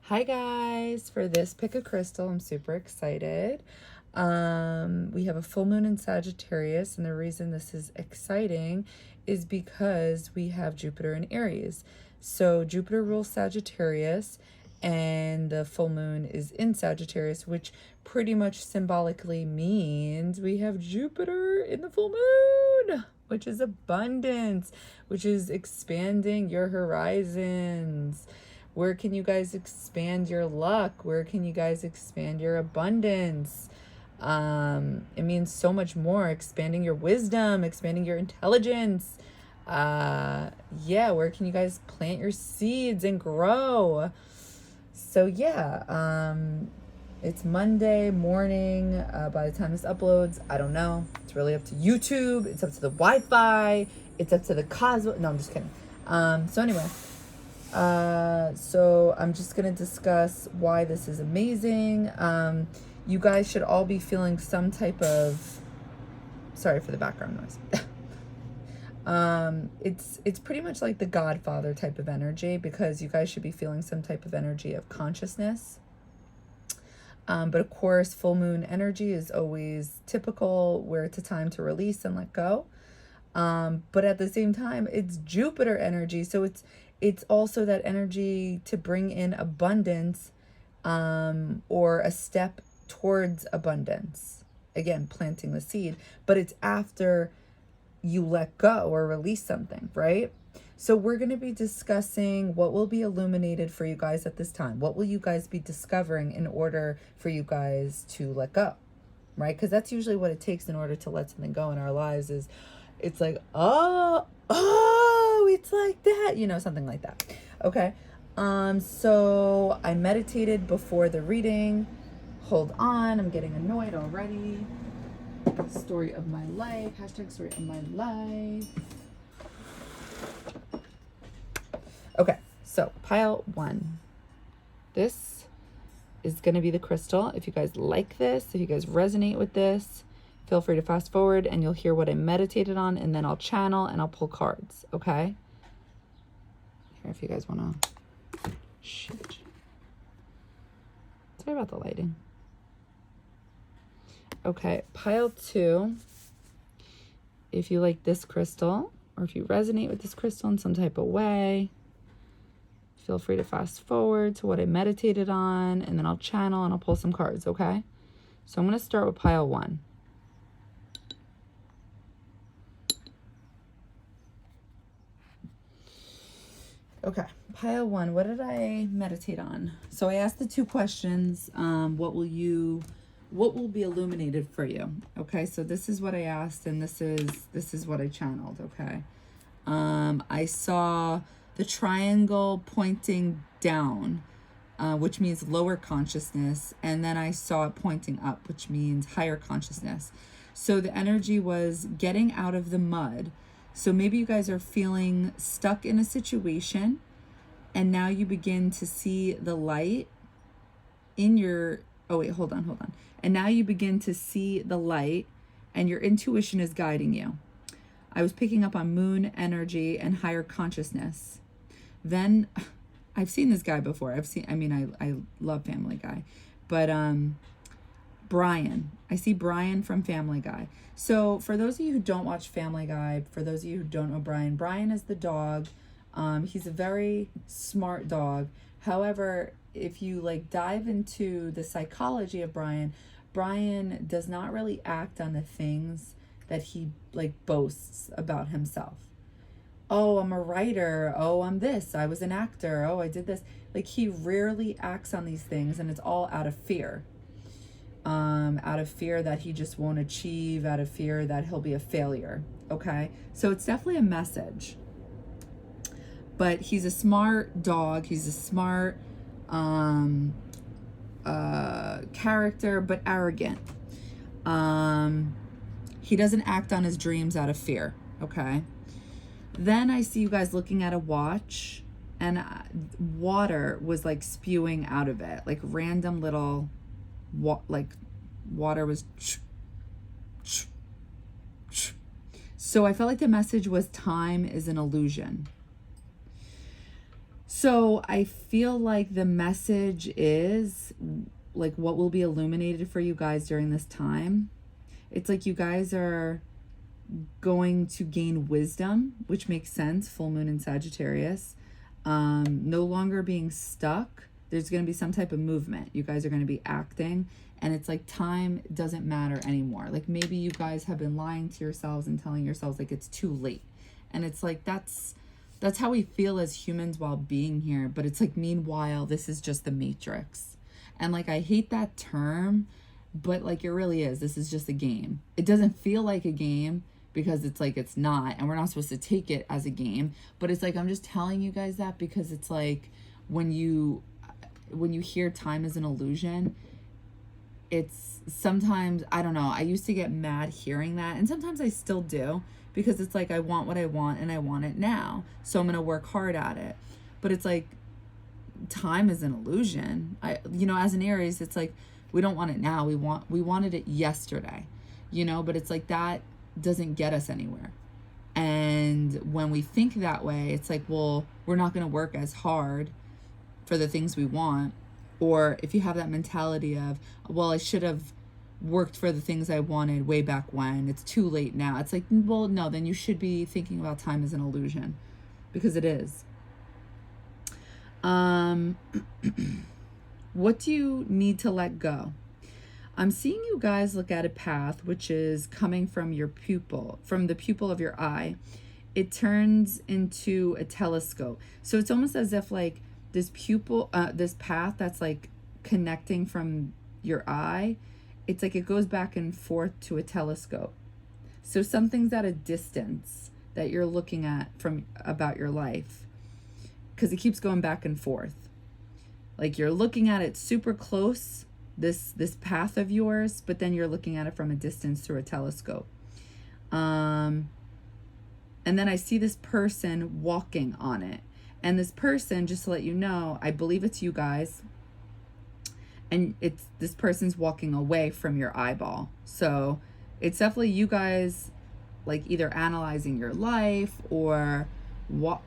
Hi guys, for this PickACrystal, I'm super excited. We have a full moon in Sagittarius, and the reason this is exciting is because we have Jupiter in Aries. So Jupiter rules Sagittarius, and the full moon is in Sagittarius, which pretty much symbolically means we have Jupiter in the full moon, which is abundance, which is expanding your horizons. Where can you guys expand your luck? Where can you guys expand your abundance? It means so much more. Expanding your wisdom, expanding your intelligence. Yeah, where can you guys plant your seeds and grow? So yeah, it's Monday morning. By the time this uploads, I don't know. It's really up to YouTube. It's up to the Wi-Fi. It's up to the cosmos. No, I'm just kidding. So anyway. So I'm just going to discuss why this is amazing. You guys should all be feeling some type of, sorry for the background noise. It's pretty much like the Godfather type of energy, because you guys should be feeling some type of energy of consciousness. But of course, full moon energy is always typical, where it's a time to release and let go. But at the same time, it's Jupiter energy. So it's also that energy to bring in abundance, or a step towards abundance. Again, planting the seed, but it's after you let go or release something, right? So we're going to be discussing what will be illuminated for you guys at this time. What will you guys be discovering in order for you guys to let go, right? Because that's usually what it takes in order to let something go in our lives. Is it's like, oh, it's like that, something like that. Okay. So I meditated before the reading. Hold on, I'm getting annoyed already. Story of my life. Hashtag story of my life. Okay, so pile 1. This is going to be the crystal. If you guys like this, if you guys resonate with this, feel free to fast forward and you'll hear what I meditated on, and then I'll channel and I'll pull cards, okay? Here, if you guys want to... Shit. Sorry about the lighting. Okay, pile 2. If you like this crystal, or if you resonate with this crystal in some type of way, feel free to fast forward to what I meditated on, and then I'll channel and I'll pull some cards, okay? So I'm going to start with pile 1. Okay, pile 1, what did I meditate on? So I asked the 2 questions. What will be illuminated for you? Okay, so this is what I asked, and this is what I channeled, okay? I saw the triangle pointing down, which means lower consciousness, and then I saw it pointing up, which means higher consciousness. So the energy was getting out of the mud. So maybe you guys are feeling stuck in a situation, and now you begin to see the light in your, oh wait, hold on. And now you begin to see the light, and your intuition is guiding you. I was picking up on moon energy and higher consciousness. Then, I've seen this guy before. I love Family Guy. But Brian. I see Brian from Family Guy. So for those of you who don't watch Family Guy, for those of you who don't know Brian is the dog. He's a very smart dog. However, if you dive into the psychology of Brian does not really act on the things that he boasts about himself. Oh, I'm a writer. Oh, I'm this. I was an actor. Oh, I did this. He rarely acts on these things, and it's all out of fear. Out of fear that he just won't achieve, out of fear that he'll be a failure. Okay, so it's definitely a message. But he's a smart dog. He's a smart character, but arrogant. He doesn't act on his dreams out of fear. Okay. Then I see you guys looking at a watch, and water was spewing out of it, random little water was. So I felt like the message was time is an illusion. So I feel like the message is like what will be illuminated for you guys during this time. It's like you guys are going to gain wisdom, which makes sense. Full moon in Sagittarius. No longer being stuck. There's going to be some type of movement. You guys are going to be acting. And it's like time doesn't matter anymore. Like maybe you guys have been lying to yourselves and telling yourselves like it's too late. And it's like that's how we feel as humans while being here. But it's like, meanwhile, this is just the matrix. And like, I hate that term, but like it really is. This is just a game. It doesn't feel like a game because it's like it's not, and we're not supposed to take it as a game. But it's like, I'm just telling you guys that because it's like when you hear time is an illusion, it's sometimes, I don't know, I used to get mad hearing that, and sometimes I still do, because it's like I want what I want and I want it now, so I'm gonna work hard at it. But it's like time is an illusion. As an Aries, it's like we don't want it now, we wanted it yesterday, but it's like that doesn't get us anywhere. And when we think that way, it's like, well, we're not going to work as hard for the things we want. Or if you have that mentality of, well, I should have worked for the things I wanted way back when, it's too late now. It's like, well, no, then you should be thinking about time as an illusion, because it is. What do you need to let go? I'm seeing you guys look at a path which is coming from your pupil, from the pupil of your eye. It turns into a telescope. So it's almost as if like this pupil, this path that's like connecting from your eye, it's like it goes back and forth to a telescope. So something's at a distance that you're looking at from about your life, because it keeps going back and forth. Like you're looking at it super close, this path of yours, but then you're looking at it from a distance through a telescope. And then I see this person walking on it. And this person, just to let you know, I believe it's you guys. And it's this person's walking away from your eyeball. So it's definitely you guys, like either analyzing your life or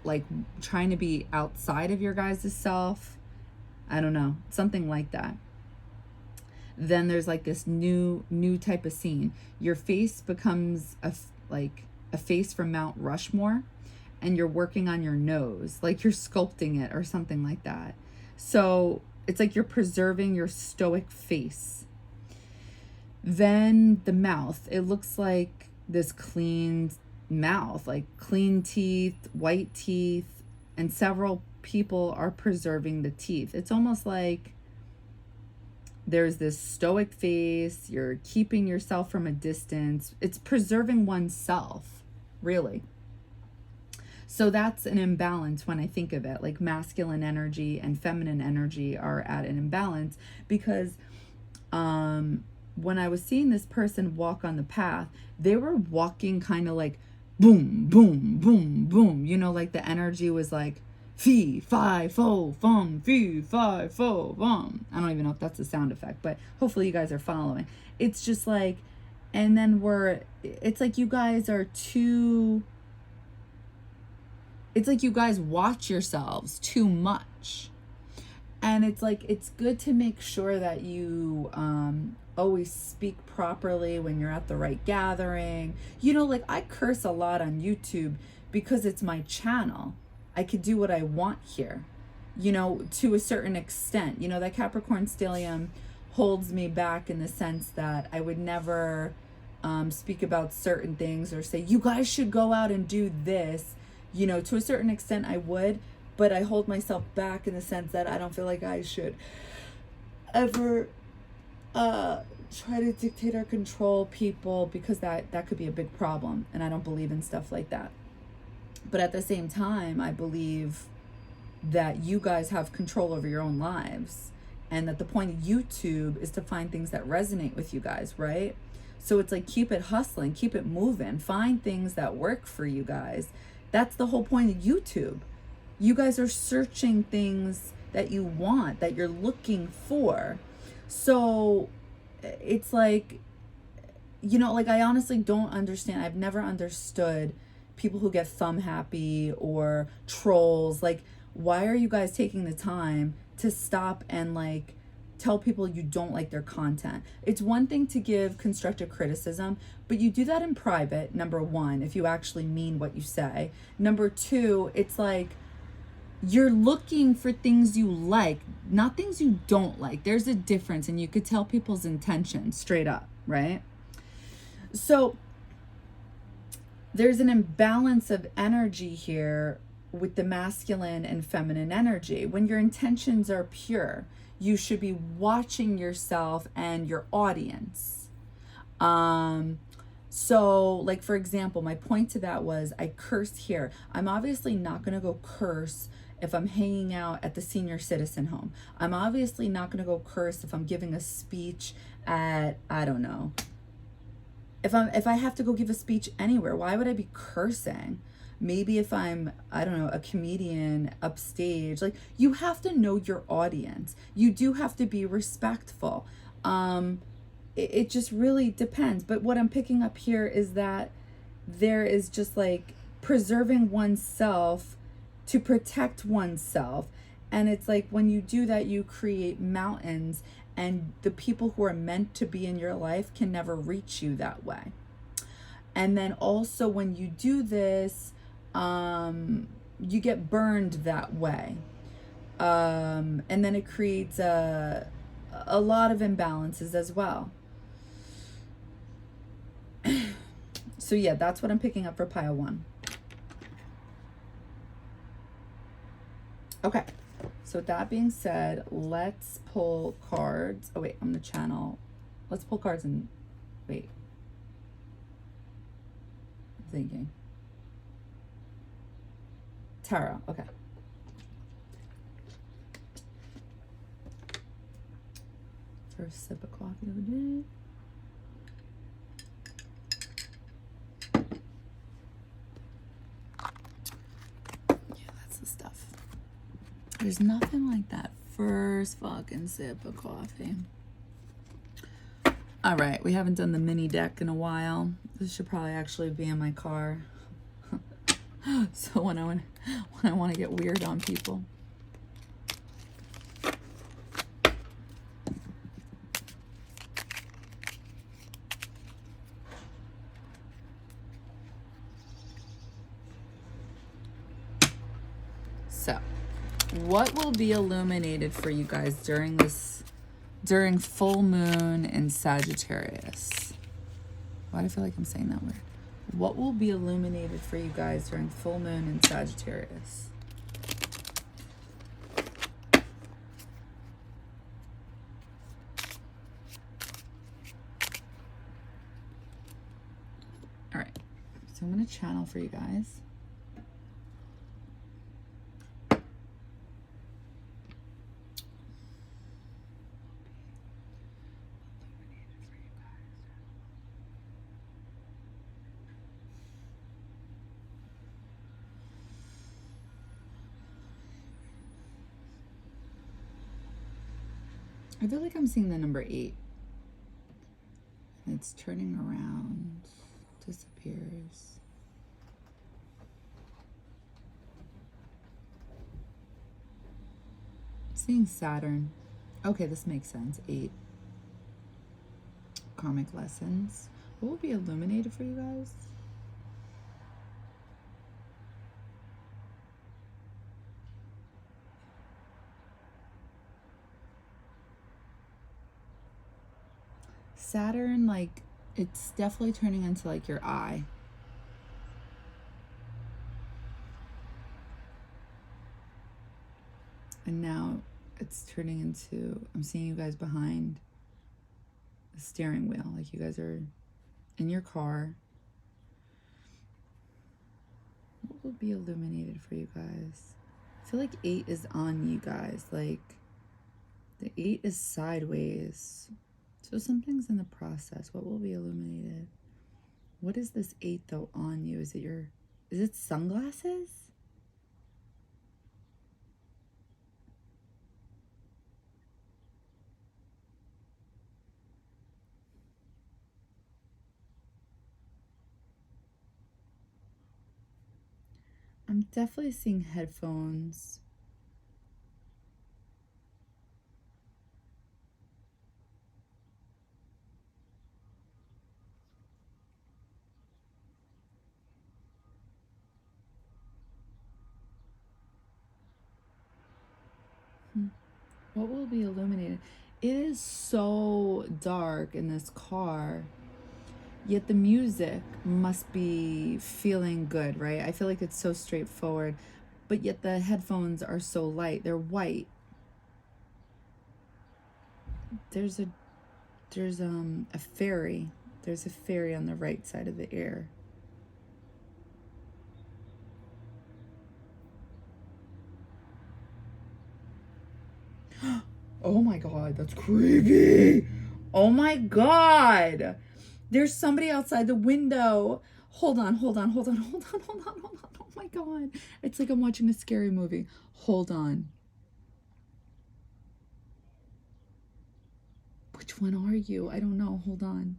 like trying to be outside of your guys' self. I don't know, something like that. Then there's like this new type of scene. Your face becomes a face from Mount Rushmore, and you're working on your nose, like you're sculpting it or something like that. So it's like you're preserving your stoic face. Then the mouth, it looks like this clean mouth, like clean teeth, white teeth, and several people are preserving the teeth. It's almost like there's this stoic face, you're keeping yourself from a distance. It's preserving oneself, really. So that's an imbalance when I think of it. Like masculine energy and feminine energy are at an imbalance, because when I was seeing this person walk on the path, they were walking kind of like boom, boom, boom, boom. Like the energy was like fee, fi, fo, fum, fee, fi, fo, fum. I don't even know if that's a sound effect, but hopefully you guys are following. It's just like, and then it's like you guys are too, it's like you guys watch yourselves too much. And it's like, it's good to make sure that you always speak properly when you're at the right gathering. Like I curse a lot on YouTube because it's my channel. I could do what I want here, to a certain extent. That Capricorn stellium holds me back in the sense that I would never speak about certain things or say, you guys should go out and do this. To a certain extent I would, but I hold myself back in the sense that I don't feel like I should ever try to dictate or control people, because that could be a big problem, and I don't believe in stuff like that. But at the same time, I believe that you guys have control over your own lives, and that the point of YouTube is to find things that resonate with you guys, right? So it's like, keep it hustling, keep it moving, find things that work for you guys. That's the whole point of YouTube. You guys are searching things that you want, that you're looking for. So it's like, like I honestly don't understand. I've never understood people who get thumb happy or trolls. Like, Why are you guys taking the time to stop and like tell people you don't like their content? It's one thing to give constructive criticism, but you do that in private, number one, if you actually mean what you say. Number two, it's like you're looking for things you like, not things you don't like. There's a difference, and you could tell people's intentions straight up, right? So there's an imbalance of energy here with the masculine and feminine energy. When your intentions are pure, you should be watching yourself and your audience. So like, for example, my point to that was I cursed here. I'm obviously not going to go curse if I'm hanging out at the senior citizen home. I'm obviously not going to go curse if I'm giving a speech at, I don't know, if I have to go give a speech anywhere. Why would I be cursing? Maybe if I'm, I don't know, a comedian upstage. Like, you have to know your audience. You do have to be respectful. It just really depends. But what I'm picking up here is that there is just like preserving oneself to protect oneself. And it's like when you do that, you create mountains, and the people who are meant to be in your life can never reach you that way. And then also when you do this, you get burned that way. And then it creates a lot of imbalances as well. So yeah, that's what I'm picking up for pile 1. Okay. So with that being said, let's pull cards. Oh wait, I'm gonna channel. Let's pull cards and wait. I'm thinking. Tarot, okay. First sip of coffee of the day. Yeah, that's the stuff. There's nothing like that first fucking sip of coffee. All right, we haven't done the mini deck in a while. This should probably actually be in my car. So when I want to get weird on people. So, what will be illuminated for you guys during full moon in Sagittarius? Why do I feel like I'm saying that word? What will be illuminated for you guys during full moon in Sagittarius? All right, so I'm going to channel for you guys. I feel like I'm seeing the number 8. It's turning around, disappears. Seeing Saturn. Okay, this makes sense. 8. Karmic lessons. What will be illuminated for you guys? Saturn, like, it's definitely turning into like your eye. And now it's turning into, I'm seeing you guys behind the steering wheel. Like you guys are in your car. What will be illuminated for you guys? I feel like 8 is on you guys. Like the 8 is sideways. So something's in the process. What will be illuminated? What is this 8 though on you? Is it sunglasses? I'm definitely seeing headphones. What will be illuminated? It is so dark in this car, yet the music must be feeling good, right? I feel like it's so straightforward, but yet the headphones are so light. They're white. There's a fairy. There's a fairy on the right side of the ear. Oh my God, that's creepy. Oh my God. There's somebody outside the window. Hold on. Oh my God. It's like I'm watching a scary movie. Hold on. Which one are you? I don't know. Hold on.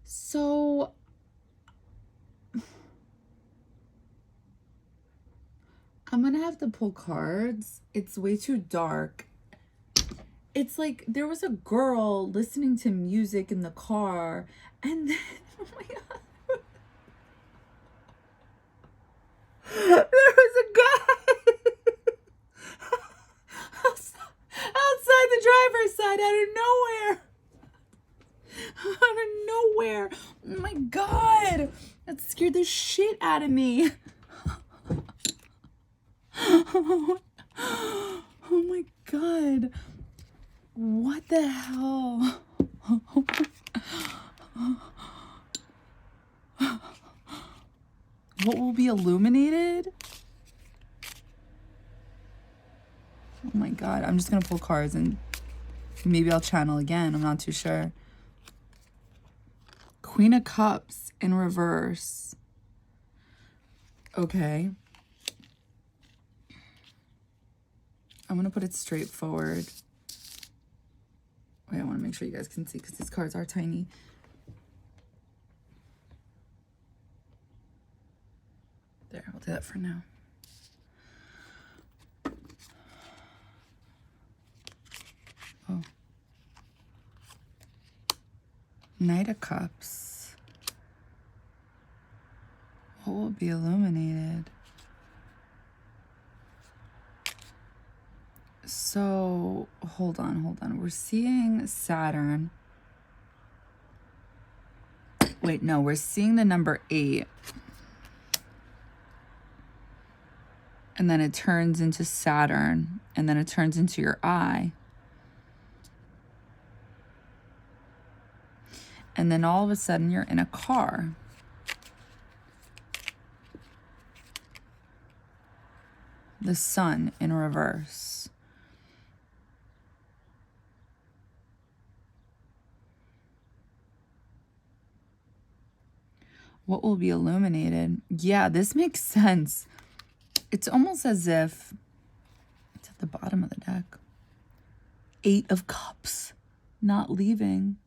So I'm gonna have to pull cards. It's way too dark. It's like there was a girl listening to music in the car, and then, oh my God. There was a guy outside the driver's side out of nowhere. Out of nowhere. Oh my God. That scared the shit out of me. Oh my God. What the hell? What will be illuminated? Oh my God. I'm just going to pull cards and maybe I'll channel again. I'm not too sure. Queen of Cups in reverse. Okay. I'm going to put it straight forward. Wait, I want to make sure you guys can see because these cards are tiny. There, I'll do that for now. Oh. Knight of Cups. What will be illuminated? So, hold on. We're seeing Saturn. Wait, no, we're seeing the number 8. And then it turns into Saturn. And then it turns into your eye. And then all of a sudden you're in a car. The Sun in reverse. What will be illuminated? Yeah, this makes sense. It's almost as if it's at the bottom of the deck. 8 of Cups, not leaving.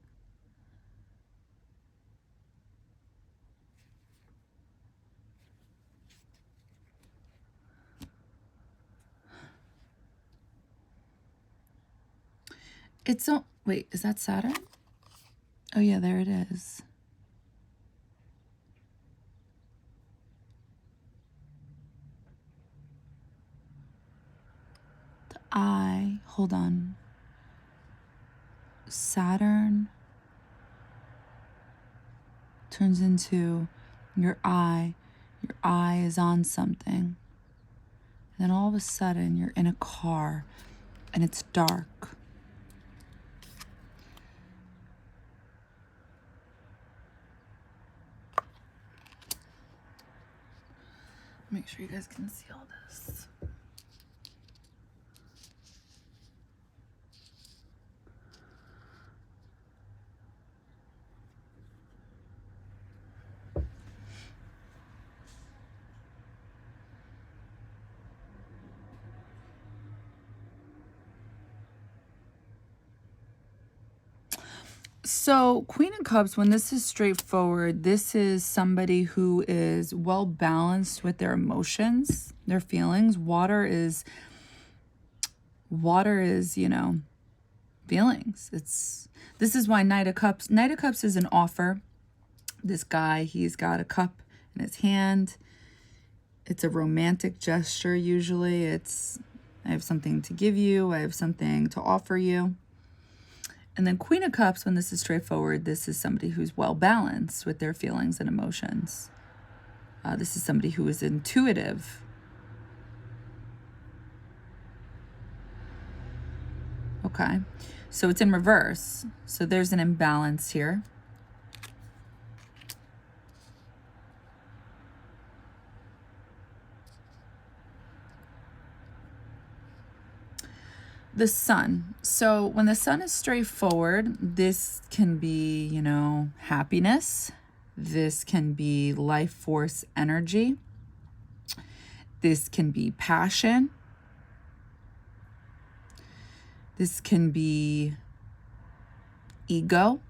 It's so, wait, is that Saturn? Oh yeah, there it is. Hold on. Saturn turns into your eye. Your eye is on something. And then all of a sudden you're in a car and it's dark. Make sure you guys can see all this. So Queen of Cups, when this is straightforward, this is somebody who is well balanced with their emotions, their feelings. Water is, you know, feelings. It's This is why Knight of Cups is an offer. This guy, he's got a cup in his hand. It's a romantic gesture usually. It's, I have something to give you. I have something to offer you. And then Queen of Cups, when this is straightforward, this is somebody who's well balanced with their feelings and emotions. This is somebody who is intuitive. Okay, so it's in reverse. So there's an imbalance here. The sun. So when the sun is straightforward, this can be, you know, happiness. This can be life force energy. This can be passion. This can be ego.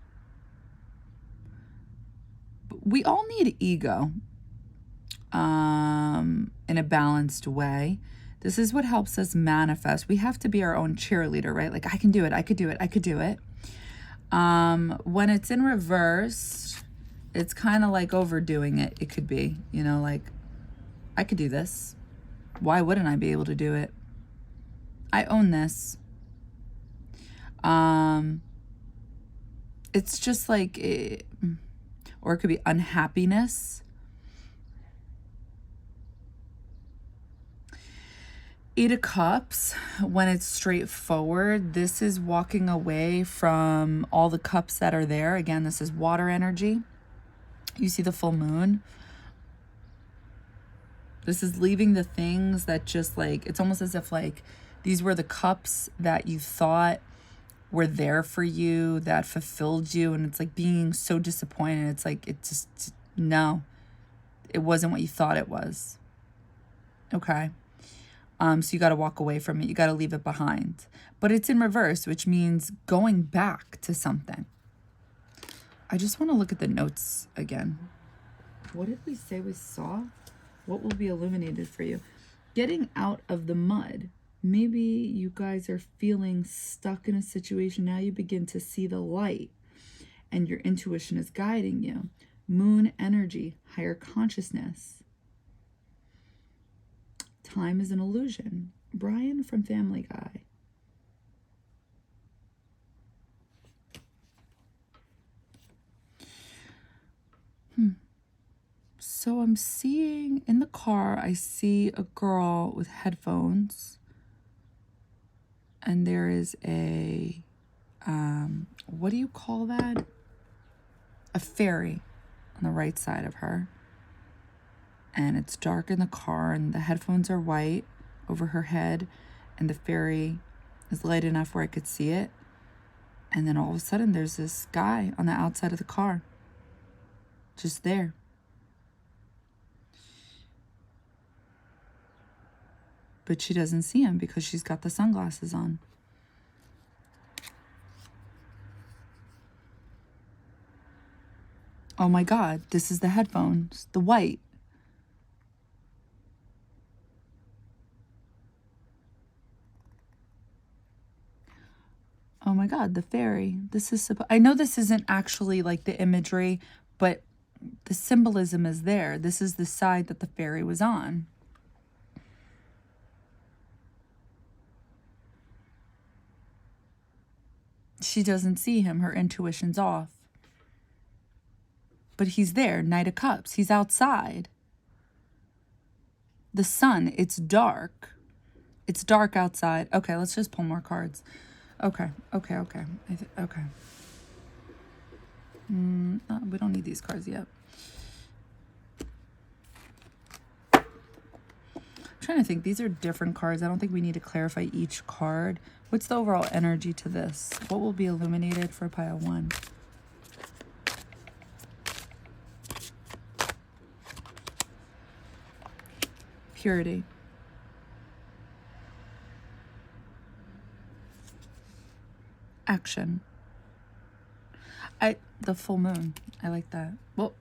We all need ego in a balanced way. This is what helps us manifest. We have to be our own cheerleader, right? Like, I can do it. I could do it. I could do it. When it's in reverse, it's kind of like overdoing it. It could be, you know, like, I could do this. Why wouldn't I be able to do it? I own this. It's just like, or it could be unhappiness. Eight of Cups, when it's straightforward, this is walking away from all the cups that are there. Again, this is water energy. You see the full moon. This is leaving the things that just like, it's almost as if like these were the cups that you thought were there for you, that fulfilled you. And it's like being so disappointed. It's like, it just, no, it wasn't what you thought it was. Okay. So you got to walk away from it. You got to leave it behind. But it's in reverse, which means going back to something. I just want to look at the notes again. What did we say we saw? What will be illuminated for you? Getting out of the mud. Maybe you guys are feeling stuck in a situation. Now you begin to see the light and your intuition is guiding you. Moon energy, higher consciousness. Time is an illusion. Brian from Family Guy. So I'm seeing in the car, I see a girl with headphones. And there is a, what do you call that? A fairy on the right side of her. And it's dark in the car and the headphones are white over her head and the fairy is light enough where I could see it. And then all of a sudden there's this guy on the outside of the car, just there. But she doesn't see him because she's got the sunglasses on. Oh my God, this is the headphones, the white. Oh my God, the fairy. This is, I know this isn't actually like the imagery, but the symbolism is there. This is the side that the fairy was on. She doesn't see him. Her intuition's off. But he's there, Knight of Cups. He's outside. The sun, it's dark. It's dark outside. Okay, let's just pull more cards. Okay. Okay. We don't need these cards yet. I'm trying to think. These are different cards. I don't think we need to clarify each card. What's the overall energy to this? What will be illuminated for pile 1? Purity. Action. The full moon. I like that. Well,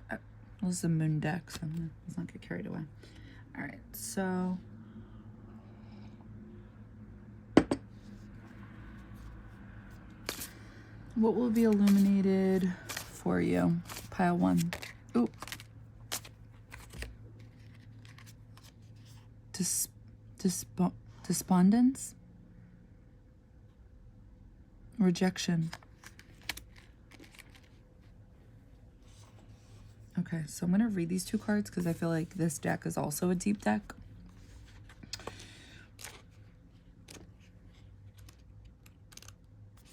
this is a moon deck, so let's not get carried away. All right, so What will be illuminated for you? Pile 1. Ooh. Despondence? Rejection. Okay, so I'm going to read these 2 cards because I feel like this deck is also a deep deck.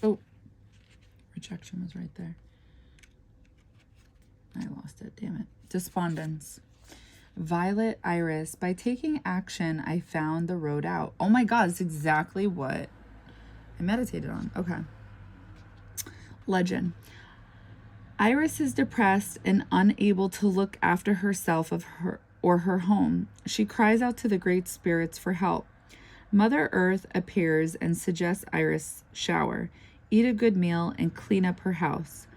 Oh, rejection was right there. I lost it, damn it. Despondence. Violet Iris. By taking action, I found the road out. Oh my God, it's exactly what I meditated on. Okay. Legend. Iris is depressed and unable to look after herself or her home. She cries out to the great spirits for help. Mother Earth appears and suggests Iris shower, eat a good meal, and clean up her house.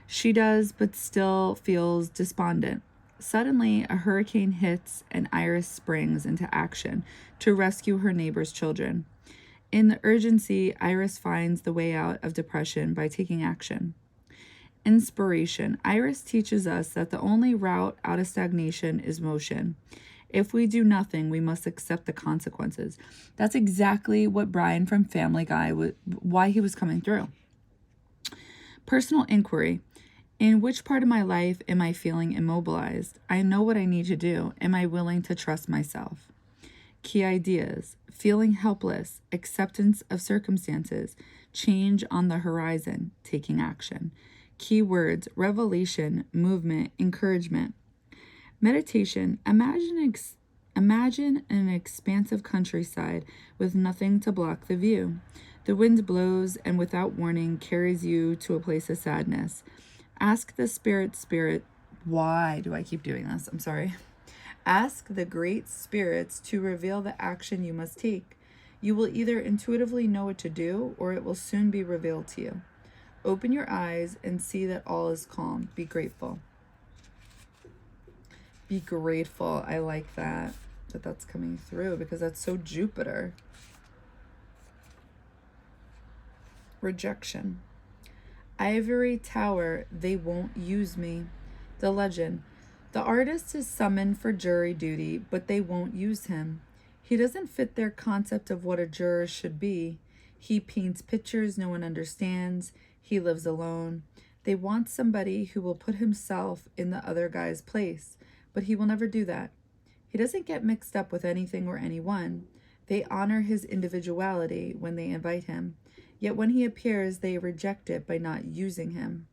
She does, but still feels despondent. Suddenly, a hurricane hits and Iris springs into action to rescue her neighbor's children. In the urgency, Iris finds the way out of depression by taking action. Inspiration. Iris teaches us that the only route out of stagnation is motion. If we do nothing, we must accept the consequences. That's exactly what Brian from Family Guy, why he was coming through. Personal inquiry. In which part of my life am I feeling immobilized? I know what I need to do. Am I willing to trust myself? Key ideas. Feeling helpless, acceptance of circumstances, change on the horizon, taking action. Keywords: revelation, movement, encouragement. Meditation. Imagine an expansive countryside with nothing to block the view. The wind blows and without warning carries you to a place of sadness. Ask the spirit, why do I keep doing this? I'm sorry. Ask the great spirits to reveal the action you must take. You will either intuitively know what to do or it will soon be revealed to you. Open your eyes and see that all is calm. Be grateful. Be grateful. I like that that's coming through because that's so Jupiter. Rejection. Ivory Tower, they won't use me. The legend. The artist is summoned for jury duty, but they won't use him. He doesn't fit their concept of what a juror should be. He paints pictures no one understands. He lives alone. They want somebody who will put himself in the other guy's place, but he will never do that. He doesn't get mixed up with anything or anyone. They honor his individuality when they invite him. Yet when he appears, they reject it by not using him.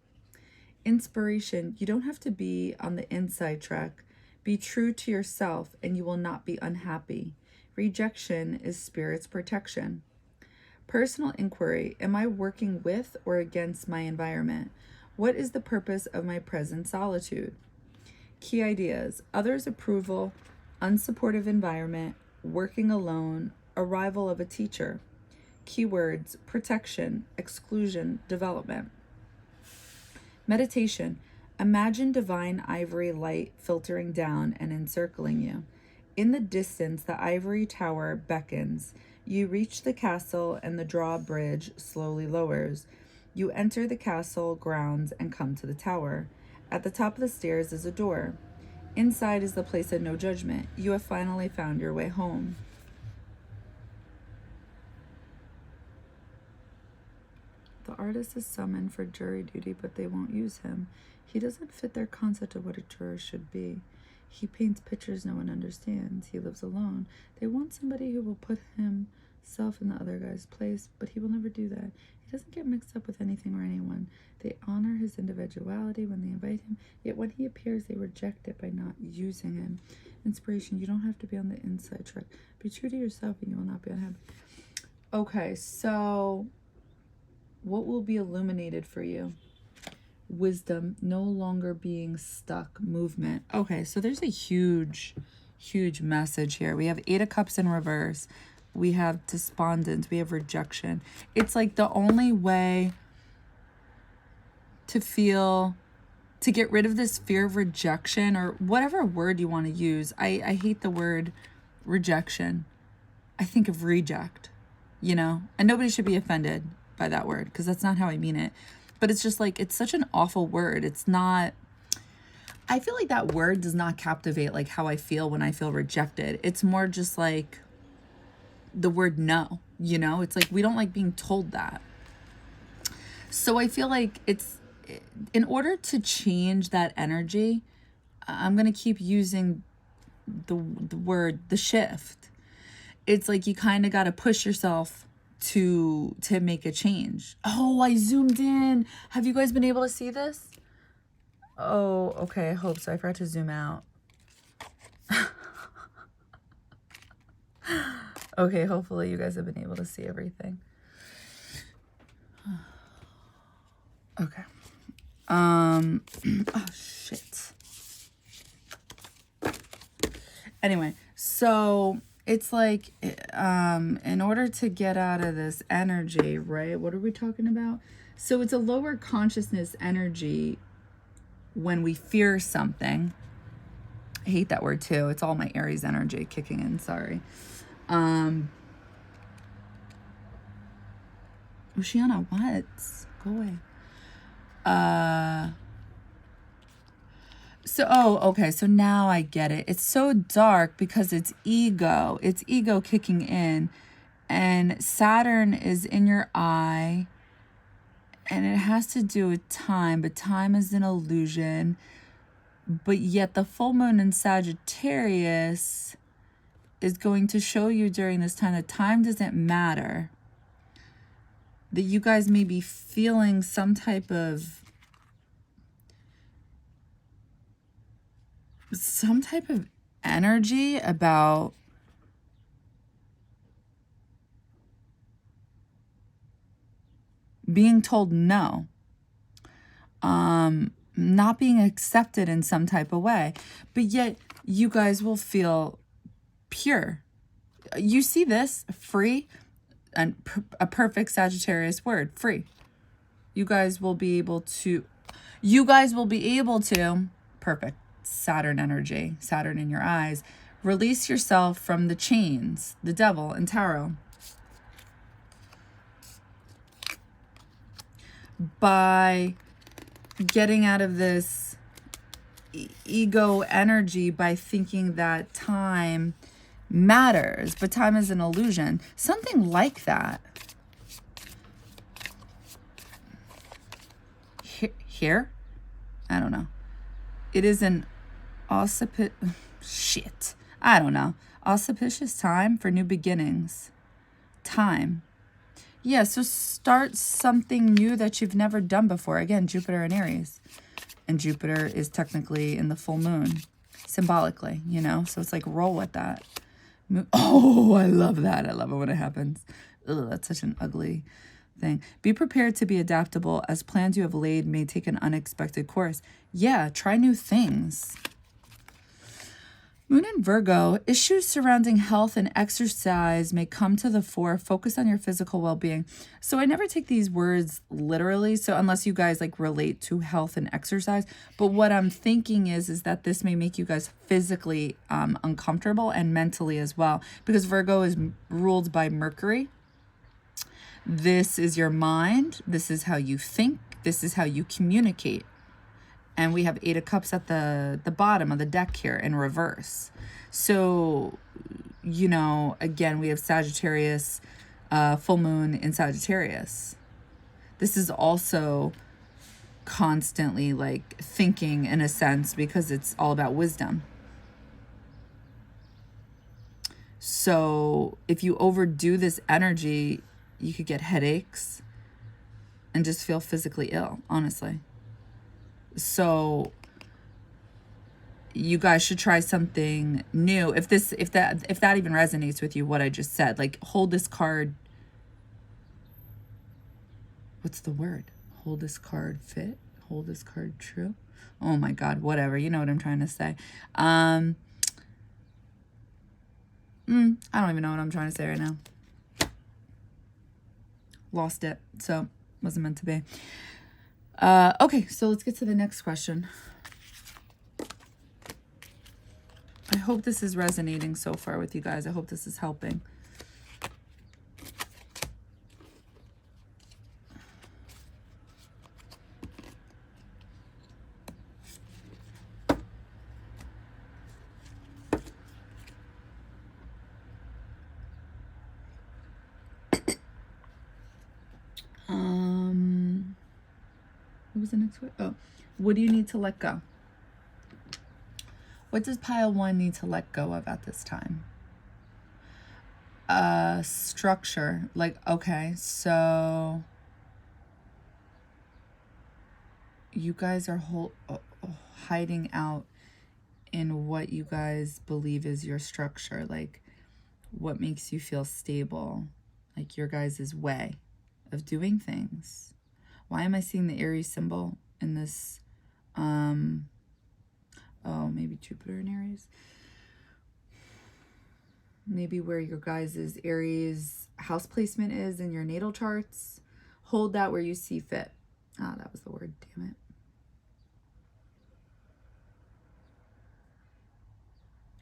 Inspiration. You don't have to be on the inside track. Be true to yourself and you will not be unhappy. Rejection is spirit's protection. Personal inquiry. Am I working with or against my environment? What is the purpose of my present solitude? Key ideas. Others' approval, unsupportive environment, working alone, arrival of a teacher. Keywords: protection, exclusion, development. Meditation. Imagine divine ivory light filtering down and encircling you. In the distance, the ivory tower beckons. You reach the castle and the drawbridge slowly lowers. You enter the castle grounds and come to the tower. At the top of the stairs is a door. Inside is the place of no judgment. You have finally found your way home. The artist is summoned for jury duty, but they won't use him. He doesn't fit their concept of what a juror should be. He paints pictures no one understands. He lives alone. They want somebody who will put himself in the other guy's place, but he will never do that. He doesn't get mixed up with anything or anyone. They honor his individuality when they invite him, yet when he appears, they reject it by not using him. Inspiration. You don't have to be on the inside track. Be true to yourself and you will not be unhappy. Okay, so what will be illuminated for you? Wisdom. No longer being stuck. Movement. Okay, so there's a huge message here. We have 8 of Cups in reverse. We have despondence. We have rejection. It's like the only way to get rid of this fear of rejection, or whatever word you want to use. I hate the word rejection. I think of reject, and nobody should be offended by that word because that's not how I mean it. but it's just like, it's such an awful word. It's not, I feel like that word does not captivate like how I feel when I feel rejected. It's more just like the word no, you know? It's like we don't like being told that. So I feel like it's, in order to change that energy, I'm going to keep using the word, the shift. It's like you kind of got to push yourself to make a change. Oh, I zoomed in. Have you guys been able to see this? Oh, okay. I hope so. I forgot to zoom out. Okay, hopefully you guys have been able to see everything. Okay. Oh shit. Anyway, so it's like, in order to get out of this energy, right? What are we talking about? So it's a lower consciousness energy when we fear something. I hate that word too. It's all my Aries energy kicking in. Sorry. Oceana, what? Go away. So, oh, okay. So now I get it. It's so dark because it's ego. It's ego kicking in. And Saturn is in your eye. And it has to do with time. But time is an illusion. But yet the full moon in Sagittarius is going to show you during this time that time doesn't matter. That you guys may be feeling some type of energy about being told no, not being accepted in some type of way, but yet you guys will feel pure. You see this, free, and a perfect Sagittarius word, free. You guys will be able to, perfect. Saturn energy, Saturn in your eyes, release yourself from the chains, the devil and tarot. By getting out of this ego energy by thinking that time matters, but time is an illusion. Something like that. Here? I don't know. It is an auspicious time for new beginnings. Time. Yeah, so start something new that you've never done before. Again, Jupiter and Aries. And Jupiter is technically in the full moon, symbolically, you know? So it's like roll with that. Oh, I love that. I love it when it happens. Ugh, that's such an ugly thing. Be prepared to be adaptable, as plans you have laid may take an unexpected course. Yeah, try new things. Moon in Virgo, issues surrounding health and exercise may come to the fore. Focus on your physical well-being. So I never take these words literally, so unless you guys like relate to health and exercise. But what I'm thinking is that this may make you guys physically uncomfortable and mentally as well, because Virgo is ruled by Mercury. This is your mind. This is how you think. This is how you communicate. And we have 8 of Cups at the bottom of the deck here in reverse. So, you know, again, we have Sagittarius, full moon in Sagittarius. This is also constantly like thinking in a sense, because it's all about wisdom. So if you overdo this energy, you could get headaches and just feel physically ill, honestly. So you guys should try something new. If that even resonates with you, what I just said, like hold this card. What's the word? Hold this card fit? Hold this card true? Oh my God, whatever. You know what I'm trying to say. I don't even know what I'm trying to say right now. Lost it. So wasn't meant to be. Okay, so let's get to the next question. I hope this is resonating so far with you guys. I hope this is helping. was the next word? Oh, what do you need to let go? What does pile 1 need to let go of at this time? Structure. Like, okay, so you guys are hiding out in what you guys believe is your structure, like what makes you feel stable, like your guys' way of doing things. Why am I seeing the Aries symbol in this? Oh, maybe Jupiter in Aries. Maybe where your guys' Aries house placement is in your natal charts. Hold that where you see fit. Ah, that was the word, damn it.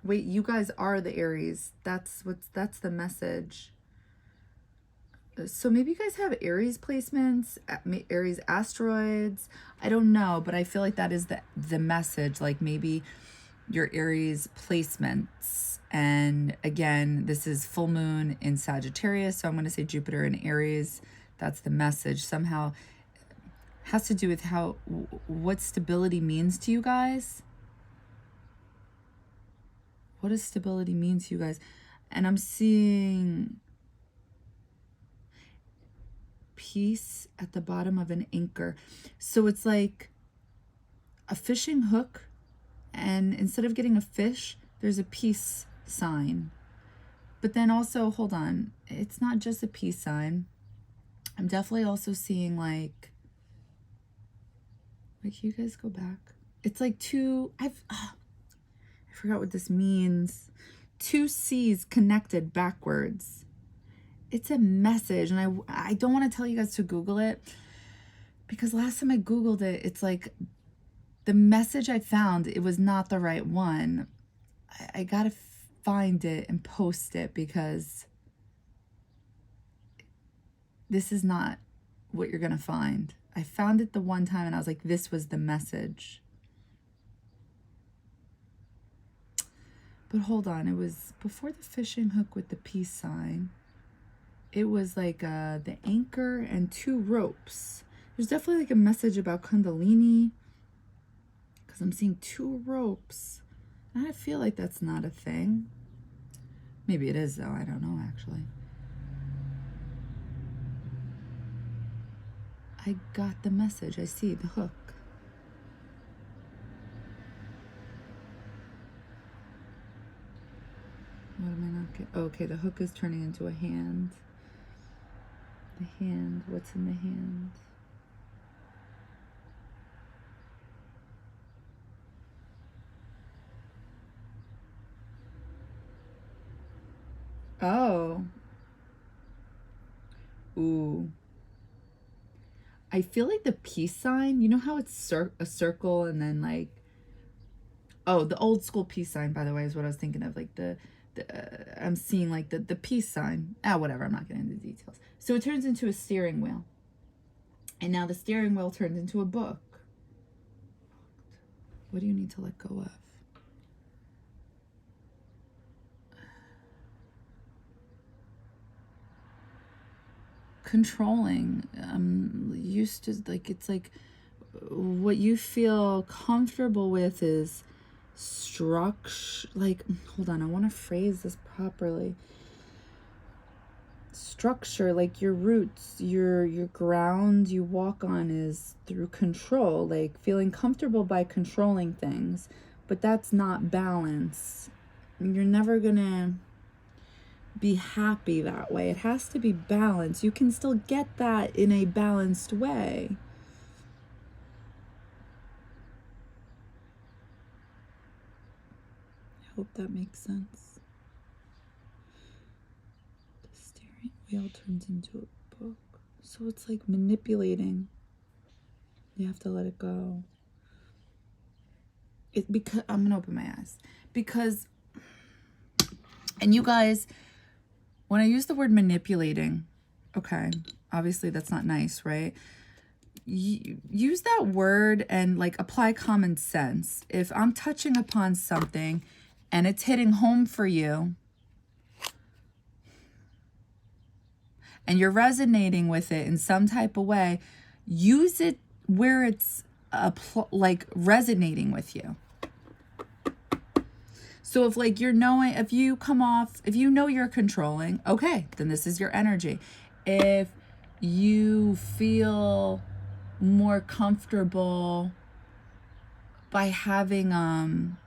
Wait, you guys are the Aries. That's the message. So maybe you guys have Aries placements, Aries asteroids. I don't know, but I feel like that is the message. Like maybe your Aries placements. And again, this is full moon in Sagittarius. So I'm going to say Jupiter in Aries. That's the message. Somehow has to do with what stability means to you guys. What does stability mean to you guys? And I'm seeing peace at the bottom of an anchor. So it's like a fishing hook, and instead of getting a fish, there's a peace sign. But then also, hold on, it's not just a peace sign. I'm definitely also seeing like you guys go back. It's like I forgot what this means. 2 C's connected backwards. It's a message, and I don't want to tell you guys to Google it, because last time I Googled it, it's like the message I found, it was not the right one. I gotta find it and post it, because this is not what you're gonna find. I found it the one time and I was like, this was the message. But hold on, it was before the fishing hook with the peace sign. It was like the anchor and 2 ropes. There's definitely like a message about Kundalini, because I'm seeing 2 ropes. And I feel like that's not a thing. Maybe it is though, I don't know actually. I got the message, I see the hook. What am I not getting? Okay, the hook is turning into a hand. The hand, what's in the hand? Oh. Ooh. I feel like the peace sign, you know how it's a circle and then like, oh, the old school peace sign, by the way, is what I was thinking of. Like I'm seeing like the peace sign. Whatever, I'm not getting into details. So it turns into a steering wheel. And now the steering wheel turns into a book. What do you need to let go of? Controlling. Used to, like, it's like what you feel comfortable with is structure. Like, hold on, I want to phrase this properly. Structure, like your roots, your ground you walk on is through control, like feeling comfortable by controlling things. But that's not balance. You're never gonna be happy that way. It has to be balanced. You can still get that in a balanced way. I hope that makes sense. The steering wheel turns into a book. So it's like manipulating. You have to let it go. Because I'm gonna open my eyes. Because, and you guys, when I use the word manipulating, okay, obviously that's not nice, right? Use that word and like apply common sense. If I'm touching upon something and it's hitting home for you and you're resonating with it in some type of way, use it where it's like resonating with you. So if like if you come off, if you know you're controlling, okay, then this is your energy. If you feel more comfortable by having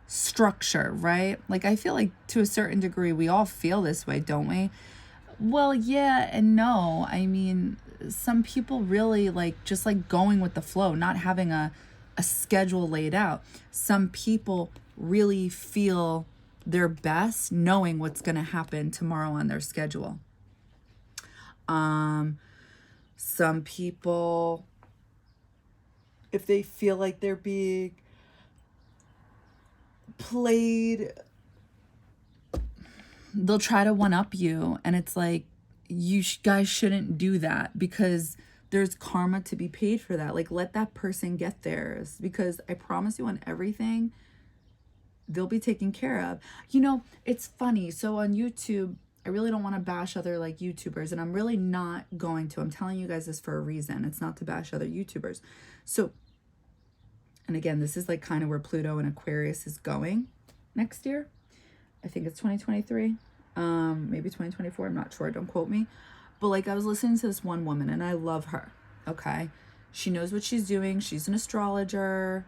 structure, right? Like I feel like to a certain degree we all feel this way, don't we? Well, yeah and no. I mean, some people really like just like going with the flow, not having a schedule laid out. Some people really feel their best knowing what's going to happen tomorrow on their schedule. Some people, if they feel like they're being played, they'll try to one up you, and it's like, you guys shouldn't do that, because there's karma to be paid for that. Like, let that person get theirs, because I promise you on everything, they'll be taken care of. You know, it's funny. So on YouTube, I really don't want to bash other like YouTubers, and I'm really not going to. I'm telling you guys this for a reason. It's not to bash other YouTubers. So, and again, this is like kind of where Pluto and Aquarius is going next year. I think it's 2023, maybe 2024. I'm not sure. Don't quote me. But like, I was listening to this one woman, and I love her. Okay. She knows what she's doing. She's an astrologer,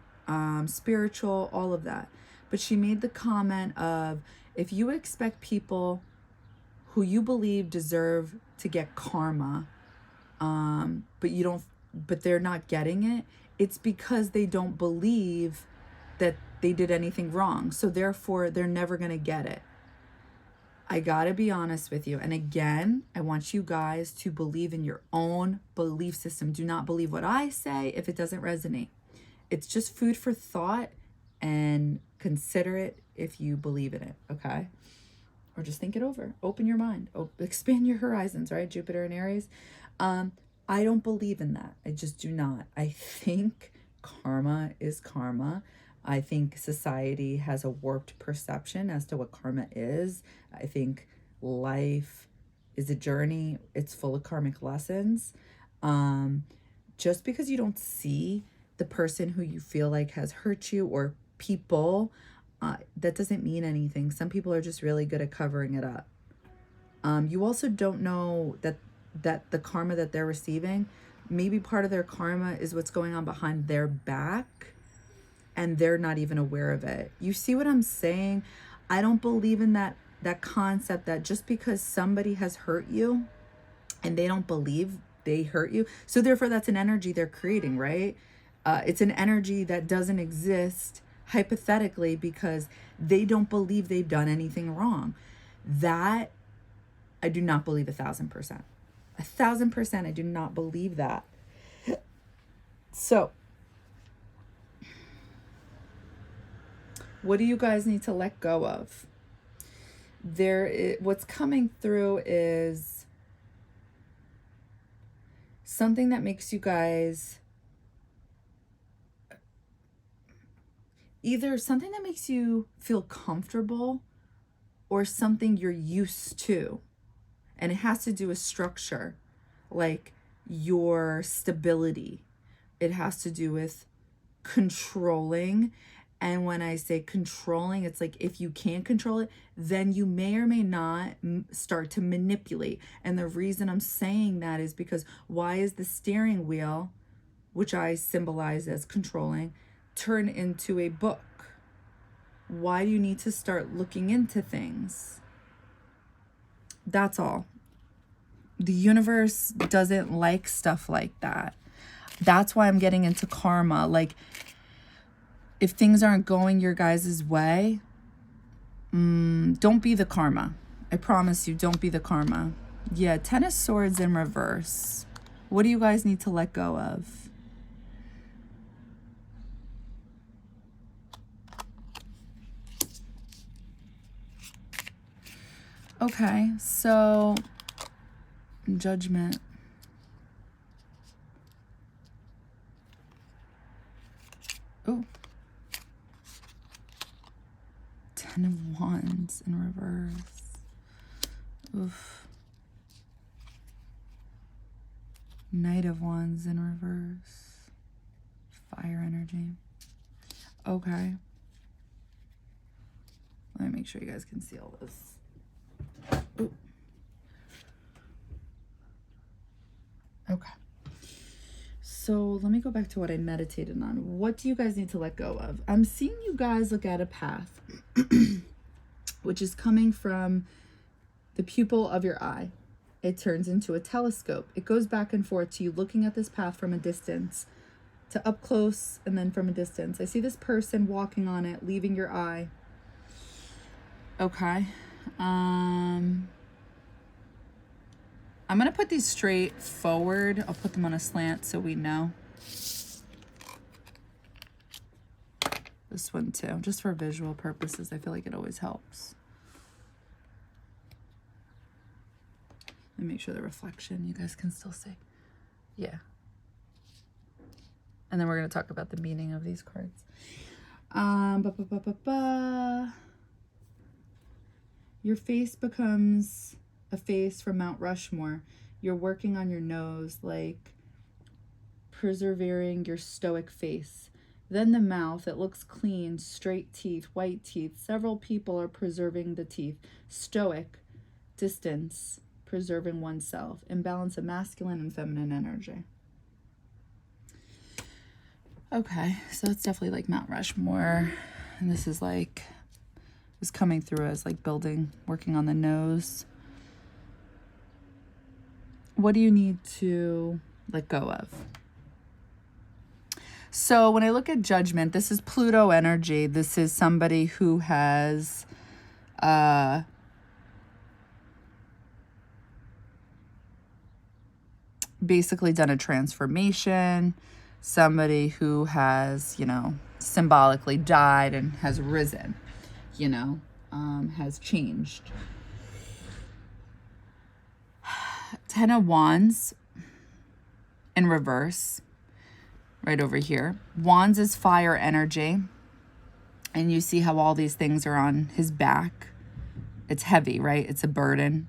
spiritual, all of that. But she made the comment of, if you expect people who you believe deserve to get karma, but they're not getting it, it's because they don't believe that they did anything wrong. So therefore, they're never going to get it. I got to be honest with you. And again, I want you guys to believe in your own belief system. Do not believe what I say if it doesn't resonate. It's just food for thought, and consider it if you believe in it, okay? Or just think it over. Open your mind. Expand your horizons, right? Jupiter and Aries. I don't believe in that. I just do not. I think karma is karma. I think society has a warped perception as to what karma is. I think life is a journey. It's full of karmic lessons. Just because you don't see the person who you feel like has hurt you, or people, that doesn't mean anything. Some people are just really good at covering it up. You also don't know that the karma that they're receiving, maybe part of their karma is what's going on behind their back, and they're not even aware of it. You see what I'm saying? I don't believe in that concept that just because somebody has hurt you and they don't believe they hurt you, so therefore that's an energy they're creating, right? It's an energy that doesn't exist hypothetically because they don't believe they've done anything wrong. That I do not believe 1,000%. 1,000%, I do not believe that. So, what do you guys need to let go of? What's coming through is something that makes you guys, either something that makes you feel comfortable or something you're used to. And it has to do with structure, like your stability. It has to do with controlling. And when I say controlling, it's like if you can't control it, then you may or may not start to manipulate. And the reason I'm saying that is because why is the steering wheel, which I symbolize as controlling, turn into a book? Why do you need to start looking into things? That's all. The universe doesn't like stuff like that. That's why I'm getting into karma. Like, if things aren't going your guys' way, don't be the karma. I promise you, don't be the karma. Yeah, 10 of Swords in reverse. What do you guys need to let go of? Okay, so Judgment. Oh. 10 of Wands in reverse. Oof. Knight of Wands in reverse. Fire energy. Okay. Let me make sure you guys can see all this. Ooh. Okay. So let me go back to what I meditated on. What do you guys need to let go of? I'm seeing you guys look at a path, which is coming from the pupil of your eye. It turns into a telescope. It goes back and forth to you looking at this path from a distance, to up close, and then from a distance. I see this person walking on it, leaving your eye. Okay. I'm going to put these straight forward. I'll put them on a slant so we know. This one too, just for visual purposes. I feel like it always helps. Let me make sure the reflection you guys can still see. Yeah. And then we're going to talk about the meaning of these cards. Your face becomes a face from Mount Rushmore. You're working on your nose, like persevering your stoic face. Then the mouth, it looks clean, straight teeth, white teeth. Several people are preserving the teeth. Stoic, distance, preserving oneself. Imbalance of masculine and feminine energy. Okay, so it's definitely like Mount Rushmore. And this is like, was coming through as like building, working on the nose. What do you need to let go of? So when I look at Judgment, this is Pluto energy. This is somebody who has basically done a transformation. Somebody who has, you know, symbolically died and has risen, you know, has changed. Ten of Wands in reverse, right over here. Wands is fire energy. And you see how all these things are on his back. It's heavy, right? It's a burden.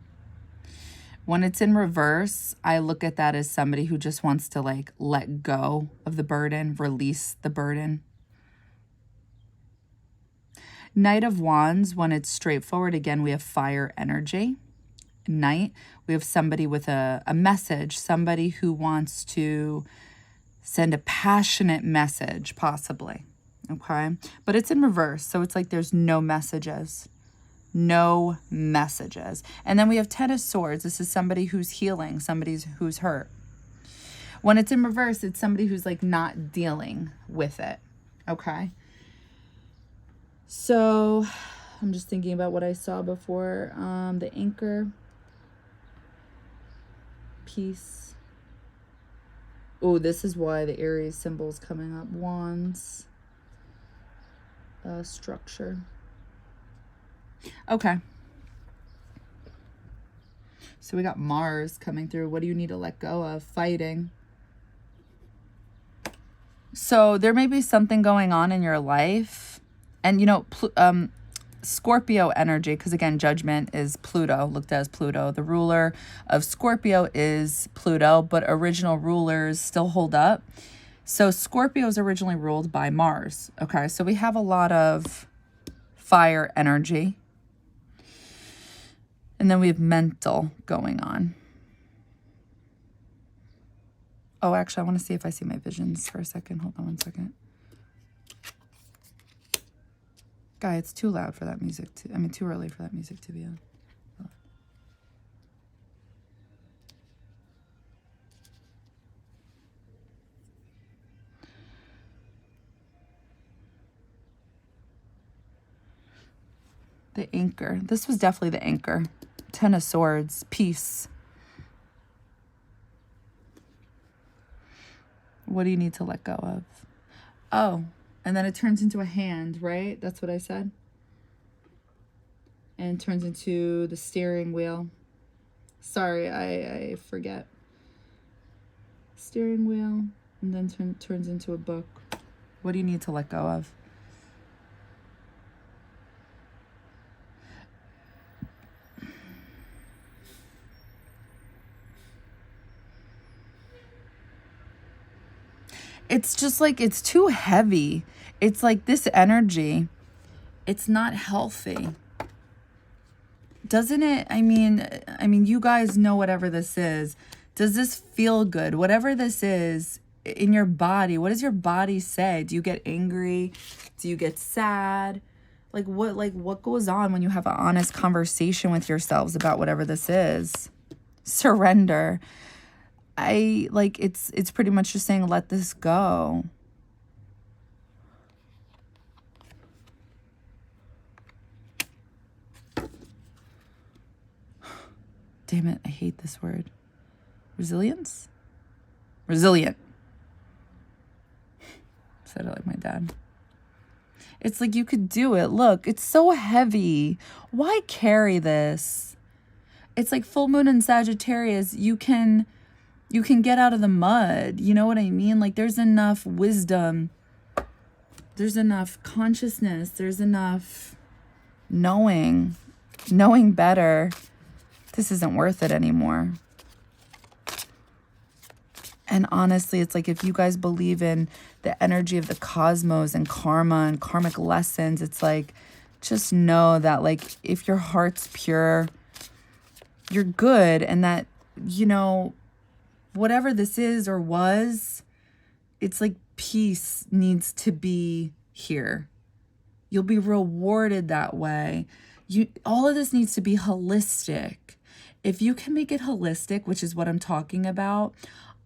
When it's in reverse, I look at that as somebody who just wants to like let go of the burden, release the burden. Knight of Wands, when it's straightforward, again, we have fire energy. Knight, we have somebody with a message, somebody who wants to send a passionate message, possibly. Okay, but it's in reverse, so it's like there's no messages. No messages. And then we have Ten of Swords. This is somebody who's healing, somebody who's hurt. When it's in reverse, it's somebody who's like not dealing with it. Okay. So I'm just thinking about what I saw before. The anchor. Peace. Oh, this is why the Aries symbol is coming up. Wands. Structure. Okay. So we got Mars coming through. What do you need to let go of? Fighting. So there may be something going on in your life. And, you know, Scorpio energy, because again, Judgment is Pluto, looked at as Pluto. The ruler of Scorpio is Pluto, but original rulers still hold up. So Scorpio is originally ruled by Mars. Okay, so we have a lot of fire energy. And then we have mental going on. Oh, actually, I want to see if I see my visions for a second. Hold on one second. Guy, it's too loud for that music too early for that music to be on. The anchor. This was definitely the anchor. Ten of Swords. Peace. What do you need to let go of? Oh, and then it turns into a hand, right? That's what I said. And it turns into the steering wheel. Sorry, I forget. Steering wheel. And then turns into a book. What do you need to let go of? it's just like, it's too heavy. It's like this energy, it's not healthy. Doesn't it? I mean, you guys know whatever this is. Does this feel good? Whatever this is in your body, what does your body say? Do you get angry? Do you get sad? What goes on when you have an honest conversation with yourselves about whatever this is? Surrender. It's pretty much just saying, let this go. Damn it, I hate this word. Resilience? Resilient. Said it like my dad. It's like you could do it. Look, it's so heavy. Why carry this? It's like full moon in Sagittarius. You can get out of the mud. You know what I mean? Like, there's enough wisdom. There's enough consciousness. There's enough knowing better. This isn't worth it anymore. And honestly, it's like, if you guys believe in the energy of the cosmos and karma and karmic lessons, it's like, just know that, like, if your heart's pure, you're good. And that, you know, whatever this is or was, it's like peace needs to be here. You'll be rewarded that way. All of this needs to be holistic. If you can make it holistic, which is what I'm talking about,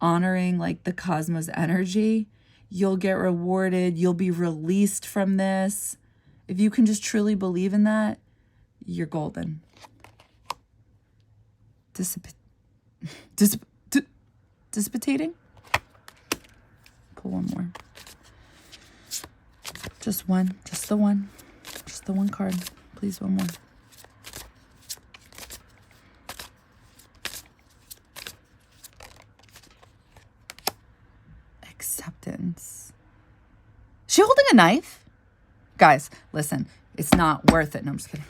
honoring like the cosmos energy, you'll get rewarded. You'll be released from this. If you can just truly believe in that, you're golden. Dissipating? Pull one more. Just one. Just the one. Just the one card. Please, one more. Acceptance. Is she holding a knife? Guys, listen. It's not worth it. No, I'm just kidding.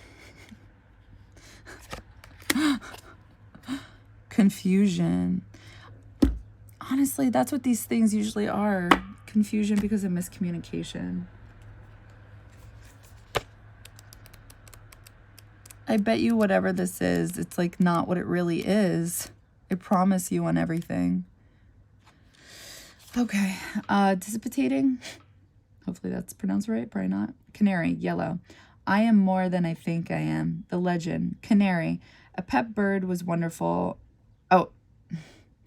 Confusion. Honestly, that's what these things usually are. Confusion because of miscommunication. I bet you whatever this is, it's like not what it really is. I promise you on everything. Okay. Dissipating. Hopefully that's pronounced right. Probably not. Canary. Yellow. I am more than I think I am. The legend. Canary. A pet bird was wonderful. Oh,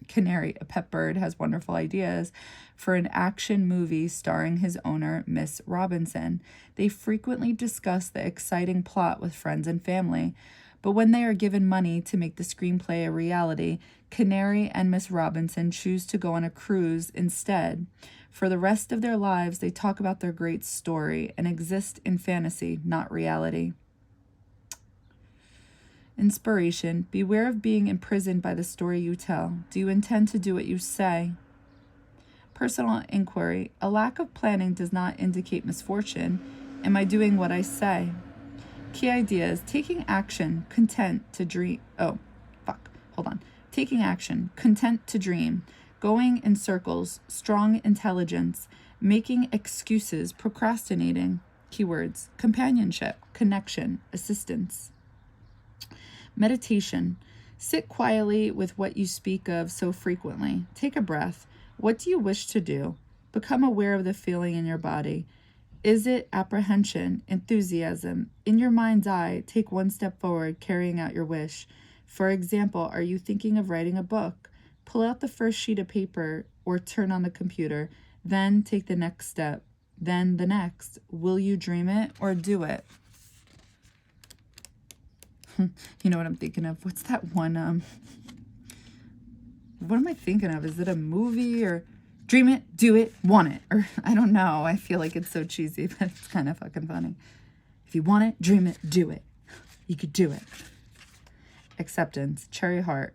Canary. A pet bird has wonderful ideas for an action movie starring his owner, Miss Robinson. They frequently discuss the exciting plot with friends and family, but when they are given money to make the screenplay a reality, Canary and Miss Robinson choose to go on a cruise instead. For the rest of their lives, they talk about their great story and exist in fantasy, not reality. Inspiration. Beware of being imprisoned by the story you tell. Do you intend to do what you say? Personal inquiry. A lack of planning does not indicate misfortune. Am I doing what I say? Key ideas. Taking action. Content to dream. Taking action. Content to dream. Going in circles. Strong intelligence. Making excuses. Procrastinating. Keywords. Companionship. Connection. Assistance. Meditation. Sit quietly with what you speak of so frequently. Take a breath. What do you wish to do? Become aware of the feeling in your body. Is it apprehension, enthusiasm? In your mind's eye, take one step forward, carrying out your wish. For example, are you thinking of writing a book? Pull out the first sheet of paper or turn on the computer. Then take the next step. Then the next. Will you dream it or do it? You know what I'm thinking of? What's that one? What am I thinking of? Is it a movie or dream it, do it, want it? Or I don't know. I feel like it's so cheesy, but it's kind of fucking funny. If you want it, dream it, do it. You could do it. Acceptance. Cherry heart.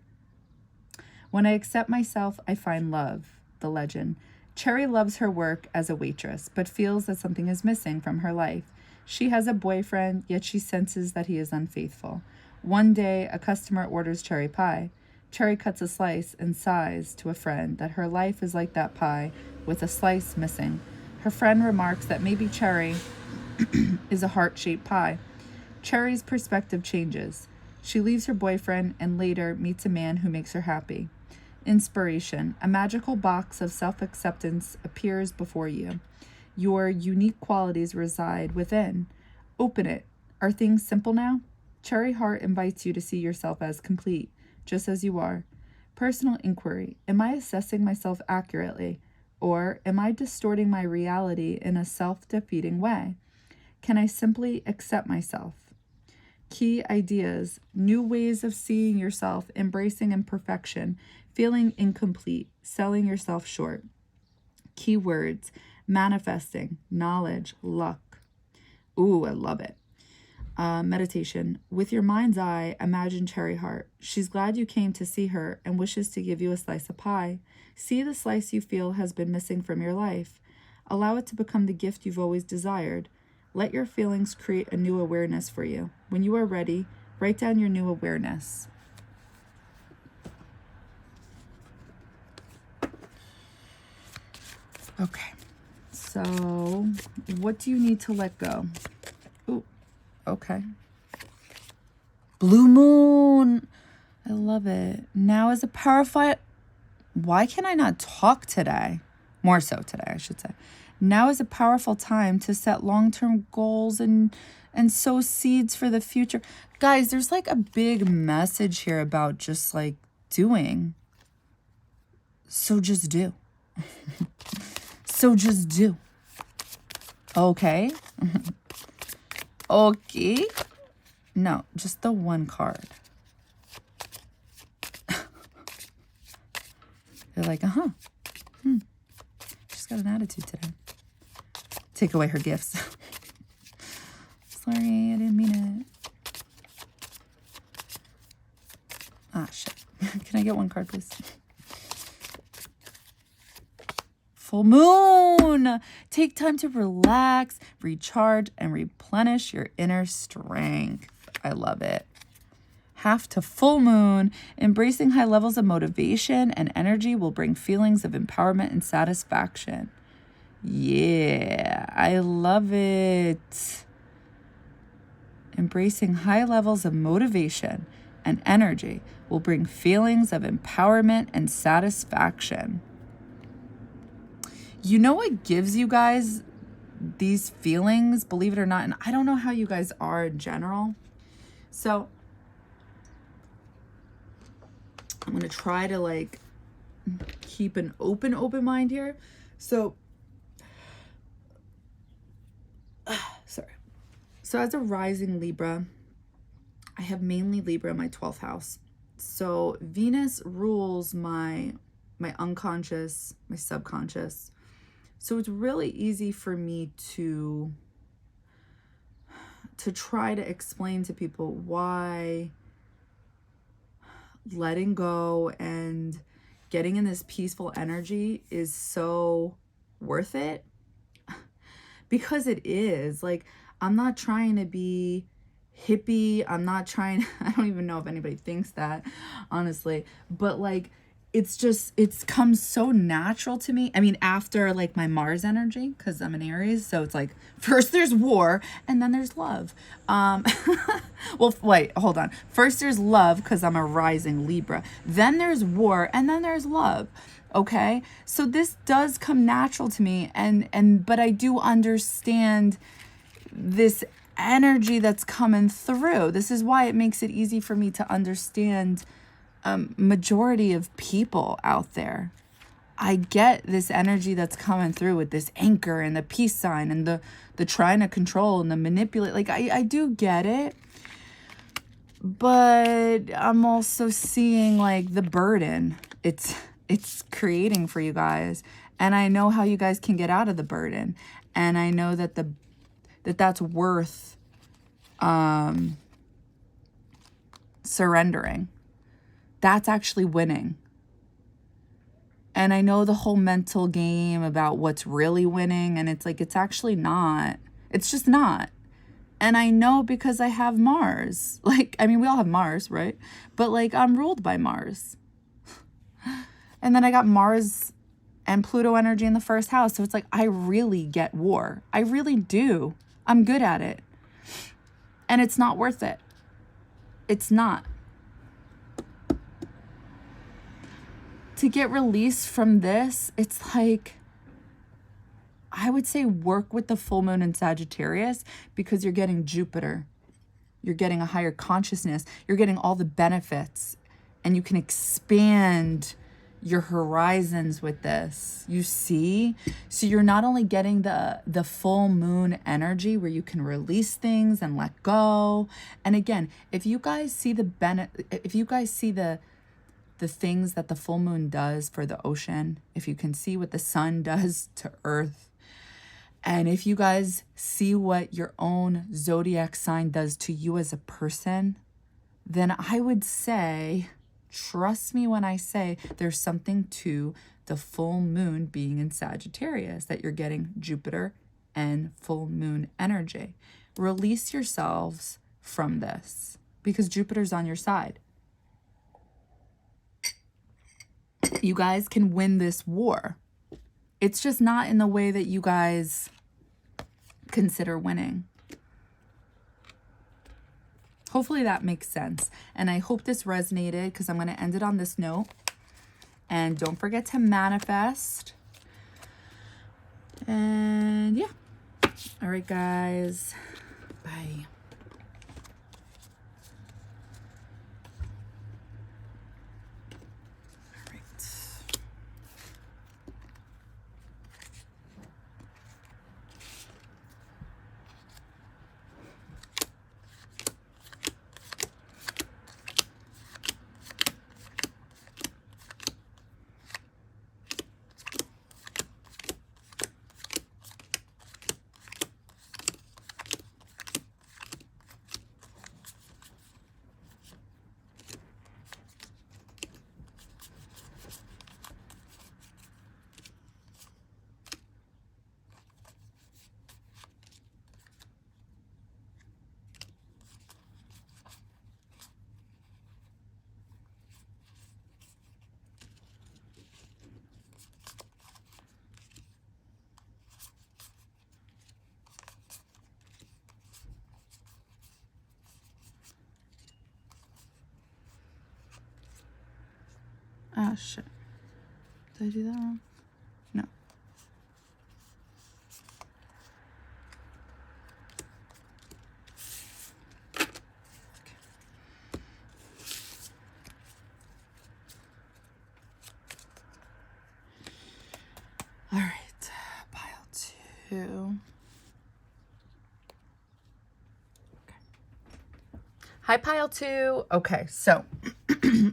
When I accept myself, I find love. The legend. Cherry loves her work as a waitress, but feels that something is missing from her life. She has a boyfriend, yet she senses that he is unfaithful. One day, a customer orders cherry pie. Cherry cuts a slice and sighs to a friend that her life is like that pie with a slice missing. Her friend remarks that maybe Cherry is a heart-shaped pie. Cherry's perspective changes. She leaves her boyfriend and later meets a man who makes her happy. Inspiration. A magical box of self-acceptance appears before you. Your unique qualities reside within. Open it. Are things simple now? Cherry Heart invites you to see yourself as complete, just as you are. Personal inquiry. Am I assessing myself accurately? Or am I distorting my reality in a self-defeating way? Can I simply accept myself? Key ideas. New ways of seeing yourself, embracing imperfection, feeling incomplete, selling yourself short. Keywords. Manifesting, knowledge, luck. Ooh, I love it. Meditation. With your mind's eye, imagine Cherry Heart. She's glad you came to see her and wishes to give you a slice of pie. See the slice you feel has been missing from your life. Allow it to become the gift you've always desired. Let your feelings create a new awareness for you. When you are ready, write down your new awareness. Okay. So, what do you need to let go? Ooh, okay. Blue moon. I love it. Now is a powerful... Why can I not talk today? More so today, I should say. Now is a powerful time to set long-term goals and sow seeds for the future. Guys, there's like a big message here about just like doing. So just do. So just do. Okay. Okay. No, just the one card. They're like, She's got an attitude today. Take away her gifts. Sorry, I didn't mean it. Ah, shit. Can I get one card, please? Full moon. Take time to relax, recharge, and replenish your inner strength. I love it. Half to full moon. Embracing high levels of motivation and energy will bring feelings of empowerment and satisfaction. Yeah, I love it. Embracing high levels of motivation and energy will bring feelings of empowerment and satisfaction. You know what gives you guys these feelings, believe it or not, and I don't know how you guys are in general. So I'm going to try to like keep an open mind here. So, sorry. So as a rising Libra, I have mainly Libra in my 12th house. So Venus rules my unconscious, my subconscious. So it's really easy for me to try to explain to people why letting go and getting in this peaceful energy is so worth it. Because it is. Like, I'm not trying to be hippie. I'm not trying, I don't even know if anybody thinks that, honestly. But like, it's comes so natural to me. I mean, after like my Mars energy, because I'm an Aries, so it's like first there's war and then there's love. Well, wait, hold on. First there's love because I'm a rising Libra. Then there's war and then there's love. Okay, so this does come natural to me, but I do understand this energy that's coming through. This is why it makes it easy for me to understand majority of people out there. I get this energy that's coming through with this anchor and the peace sign and the trying to control and the manipulate. Like I do get it, but I'm also seeing like the burden it's creating for you guys, and I know how you guys can get out of the burden, and I know that that's worth surrendering. That's actually winning. And I know the whole mental game about what's really winning, and it's like, it's actually not. It's just not. And I know because I have Mars. Like, I mean, we all have Mars, right? But like, I'm ruled by Mars. And then I got Mars and Pluto energy in the first house. So it's like, I really get war. I really do. I'm good at it. And it's not worth it. It's not. To get released from this, it's like, I would say work with the full moon in Sagittarius, because you're getting Jupiter. You're getting a higher consciousness. You're getting all the benefits, and you can expand your horizons with this. You see? So you're not only getting the full moon energy where you can release things and let go. And again, if you guys see the things that the full moon does for the ocean, if you can see what the sun does to earth, and if you guys see what your own zodiac sign does to you as a person, then I would say, trust me when I say there's something to the full moon being in Sagittarius, that you're getting Jupiter and full moon energy. Release yourselves from this, because Jupiter's on your side. You guys can win this war. It's just not in the way that you guys consider winning. Hopefully that makes sense. And I hope this resonated, because I'm going to end it on this note. And don't forget to manifest. And yeah. All right, guys. Bye. Oh, shit. Did I do that wrong? No. Okay. All right. Pile 2. Okay. Hi, pile 2. Okay, so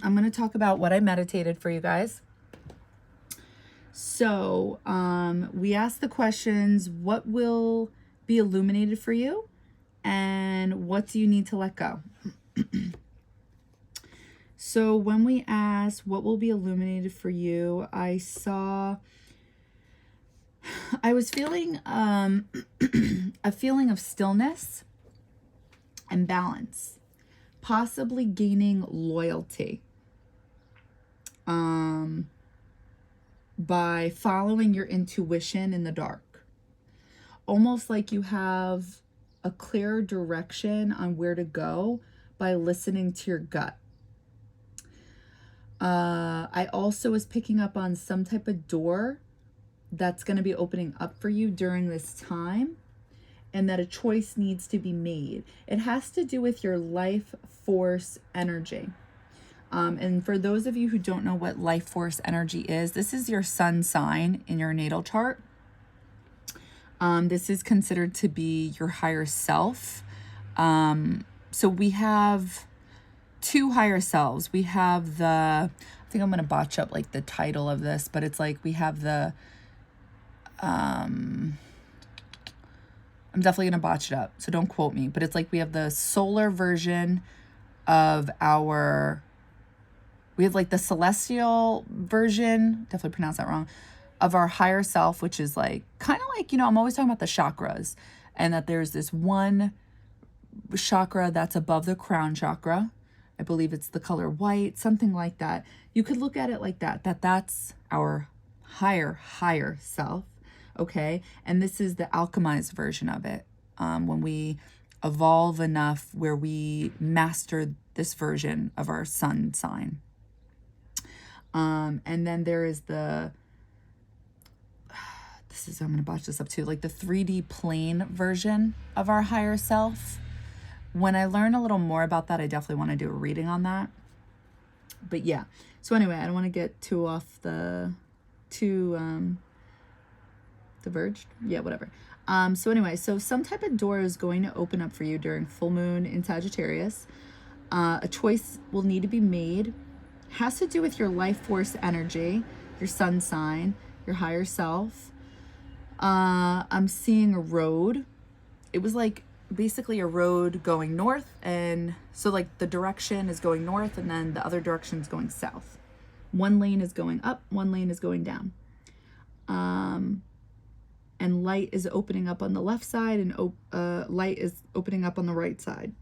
I'm going to talk about what I meditated for you guys. So we asked the questions, what will be illuminated for you? And what do you need to let go? So when we asked what will be illuminated for you, I was feeling a feeling of stillness and balance. Possibly gaining loyalty by following your intuition in the dark. Almost like you have a clearer direction on where to go by listening to your gut. I also was picking up on some type of door that's going to be opening up for you during this time, and that a choice needs to be made. It has to do with your life force energy. And for those of you who don't know what life force energy is, this is your sun sign in your natal chart. This is considered to be your higher self. So we have 2 higher selves. We have I think I'm going to botch up like the title of this, but it's like we have I'm definitely going to botch it up, so don't quote me, but it's like we have the solar version of we have like the celestial version, definitely pronounced that wrong, of our higher self, which is like, kind of like, I'm always talking about the chakras, and that there's this one chakra that's above the crown chakra. I believe it's the color white, something like that. You could look at it like that, that's our higher self, okay? And this is the alchemized version of it. When we evolve enough where we master this version of our sun sign. And then there is I'm going to botch this up too, like the 3D plane version of our higher self. When I learn a little more about that, I definitely want to do a reading on that. But yeah, so anyway, I don't want to get too off diverged. Yeah, whatever. So anyway, so some type of door is going to open up for you during full moon in Sagittarius. A choice will need to be made. Has to do with your life force energy, your sun sign, your higher self. I'm seeing a road. It was like basically a road going north, and so like the direction is going north and then the other direction is going south. One lane is going up, one lane is going down. And light is opening up on the left side, and light is opening up on the right side.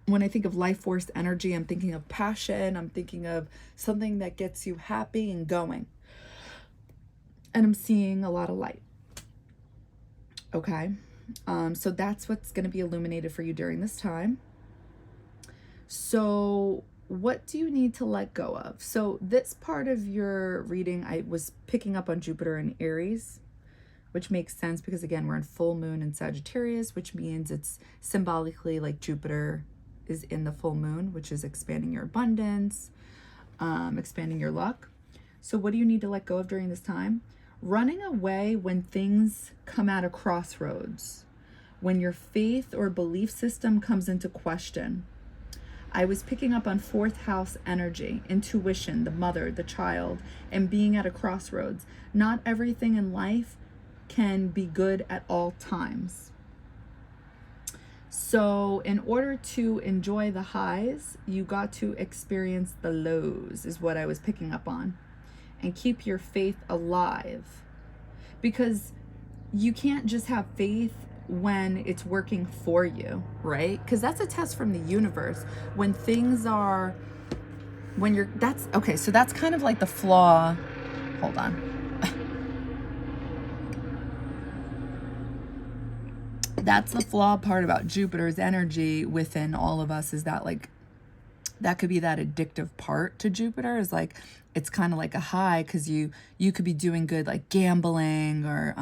When I think of life force energy, I'm thinking of passion. I'm thinking of something that gets you happy and going. And I'm seeing a lot of light. Okay. So that's what's going to be illuminated for you during this time. So what do you need to let go of? So this part of your reading, I was picking up on Jupiter and Aries, which makes sense because again, we're in full moon in Sagittarius, which means it's symbolically like Jupiter is in the full moon, which is expanding your abundance, expanding your luck. So what do you need to let go of during this time? Running away when things come at a crossroads, when your faith or belief system comes into question. I was picking up on 4th house energy, intuition, the mother, the child, and being at a crossroads. Not everything in life can be good at all times. So in order to enjoy the highs, you got to experience the lows, is what I was picking up on. And keep your faith alive. Because you can't just have faith when it's working for you, right? Because that's a test from the universe. When things are, so that's kind of like the flaw. Hold on. That's the flaw part about Jupiter's energy within all of us, is that like, that could be that addictive part to Jupiter, is like, it's kind of like a high because you could be doing good, like gambling or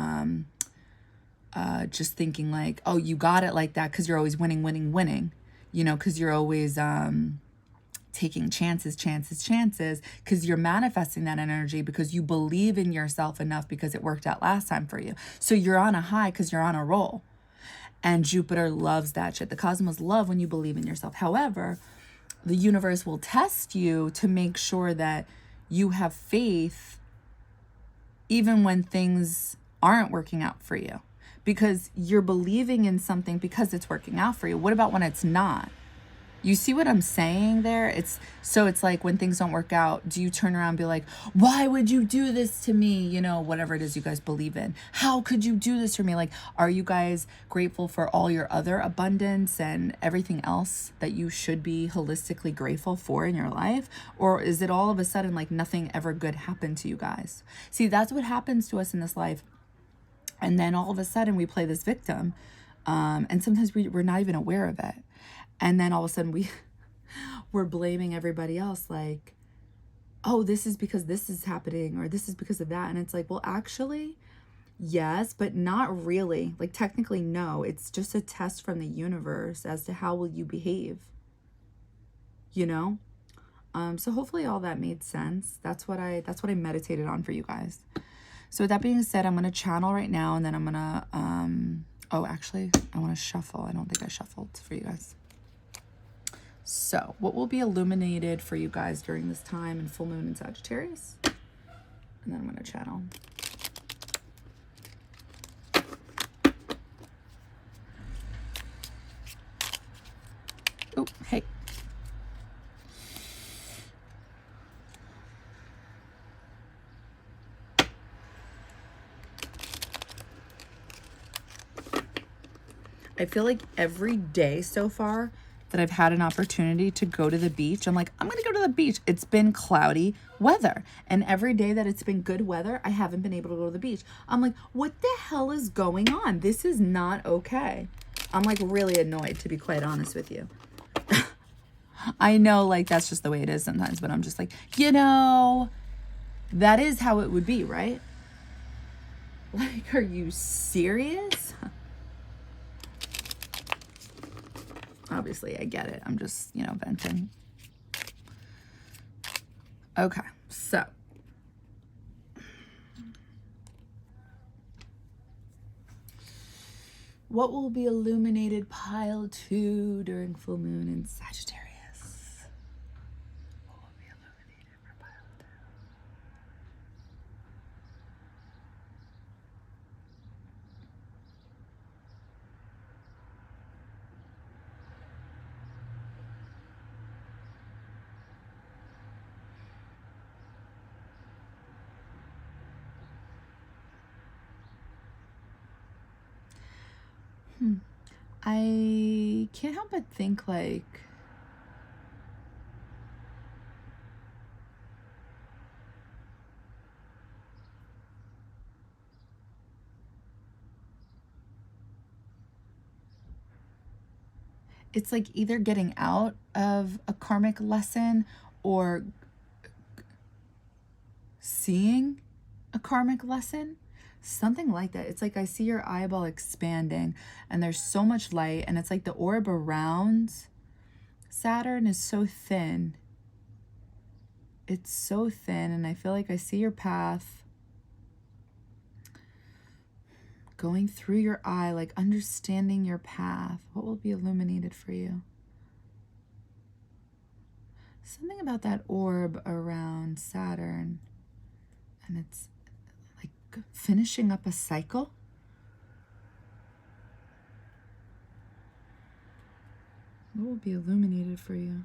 just thinking like, oh, you got it like that because you're always winning, you know, because you're always taking chances because you're manifesting that energy because you believe in yourself enough because it worked out last time for you. So you're on a high because you're on a roll. And Jupiter loves that shit. The cosmos love when you believe in yourself. However, the universe will test you to make sure that you have faith even when things aren't working out for you, because you're believing in something because it's working out for you. What about when it's not? You see what I'm saying there? It's like when things don't work out, do you turn around and be like, why would you do this to me? You know, whatever it is you guys believe in. How could you do this for me? Like, are you guys grateful for all your other abundance and everything else that you should be holistically grateful for in your life? Or is it all of a sudden like nothing ever good happened to you guys? See, that's what happens to us in this life. And then all of a sudden we play this victim. And sometimes we're not even aware of it. And then all of a sudden we're blaming everybody else, like, oh, this is because this is happening, or this is because of that. And it's like, well, actually, yes, but not really. Like, technically, no. It's just a test from the universe as to how will you behave, you know? So hopefully all that made sense. That's what I meditated on for you guys. So with that being said, I'm going to channel right now, and then I'm going to, actually, I want to shuffle. I don't think I shuffled for you guys. So what will be illuminated for you guys during this time in full moon in Sagittarius? And then I'm going to channel. Oh, hey. I feel like every day so far that I've had an opportunity to go to the beach. I'm like, I'm going to go to the beach. It's been cloudy weather. And every day that it's been good weather, I haven't been able to go to the beach. I'm like, what the hell is going on? This is not okay. I'm like really annoyed, to be quite honest with you. I know, like, that's just the way it is sometimes, but I'm just like, you know, that is how it would be, right? Like, are you serious? Obviously, I get it. I'm just, you know, venting. Okay, so. What will be illuminated pile 2 during full moon in Sagittarius? What will be illuminated for pile 2? I can't help but think, like, it's like either getting out of a karmic lesson or seeing a karmic lesson. Something like that. It's like I see your eyeball expanding and there's so much light, and it's like the orb around Saturn is so thin. It's so thin, and I feel like I see your path going through your eye, like understanding your path. What will be illuminated for you? Something about that orb around Saturn, and it's like finishing up a cycle. What will be illuminated for you?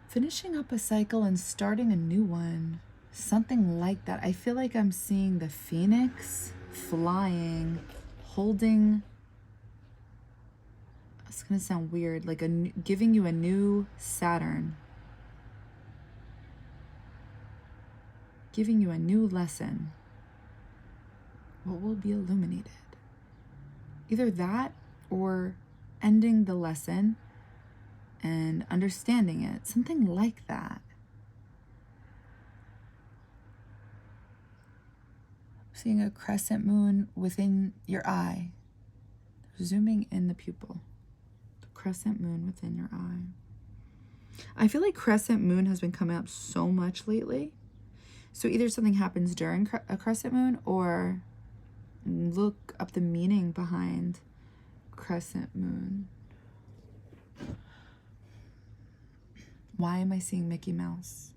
Finishing up a cycle and starting a new one. Something like that. I feel like I'm seeing the phoenix flying, holding, it's going to sound weird, like giving you a new Saturn. Giving you a new lesson. What will be illuminated? Either that or ending the lesson and understanding it. Something like that. Seeing a crescent moon within your eye. Zooming in the pupil. The crescent moon within your eye. I feel like crescent moon has been coming up so much lately. So either something happens during a crescent moon, or look up the meaning behind crescent moon. Why am I seeing Mickey Mouse?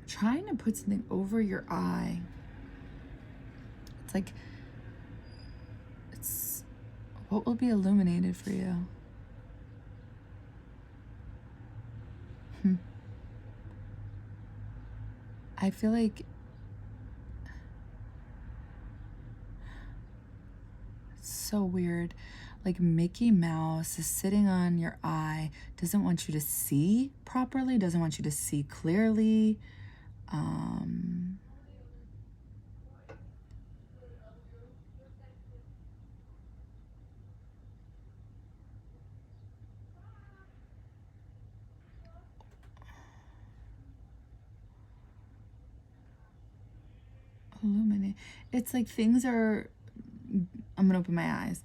Trying to put something over your eye. It's like, it's what will be illuminated for you? I feel like it's so weird. Like Mickey Mouse is sitting on your eye, doesn't want you to see properly, doesn't want you to see clearly. Illuminate. It's like things are, I'm gonna open my eyes.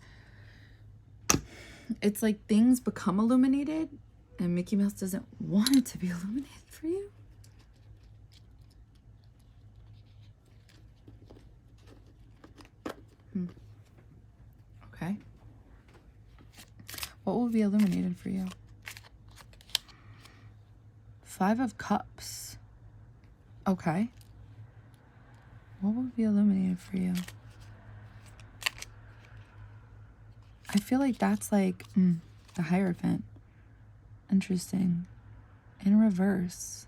It's like things become illuminated and Mickey Mouse doesn't want it to be illuminated for you. Okay. What will be illuminated for you? 5 of Cups. Okay. What will be illuminated for you? I feel like that's like the Hierophant. Interesting. In reverse.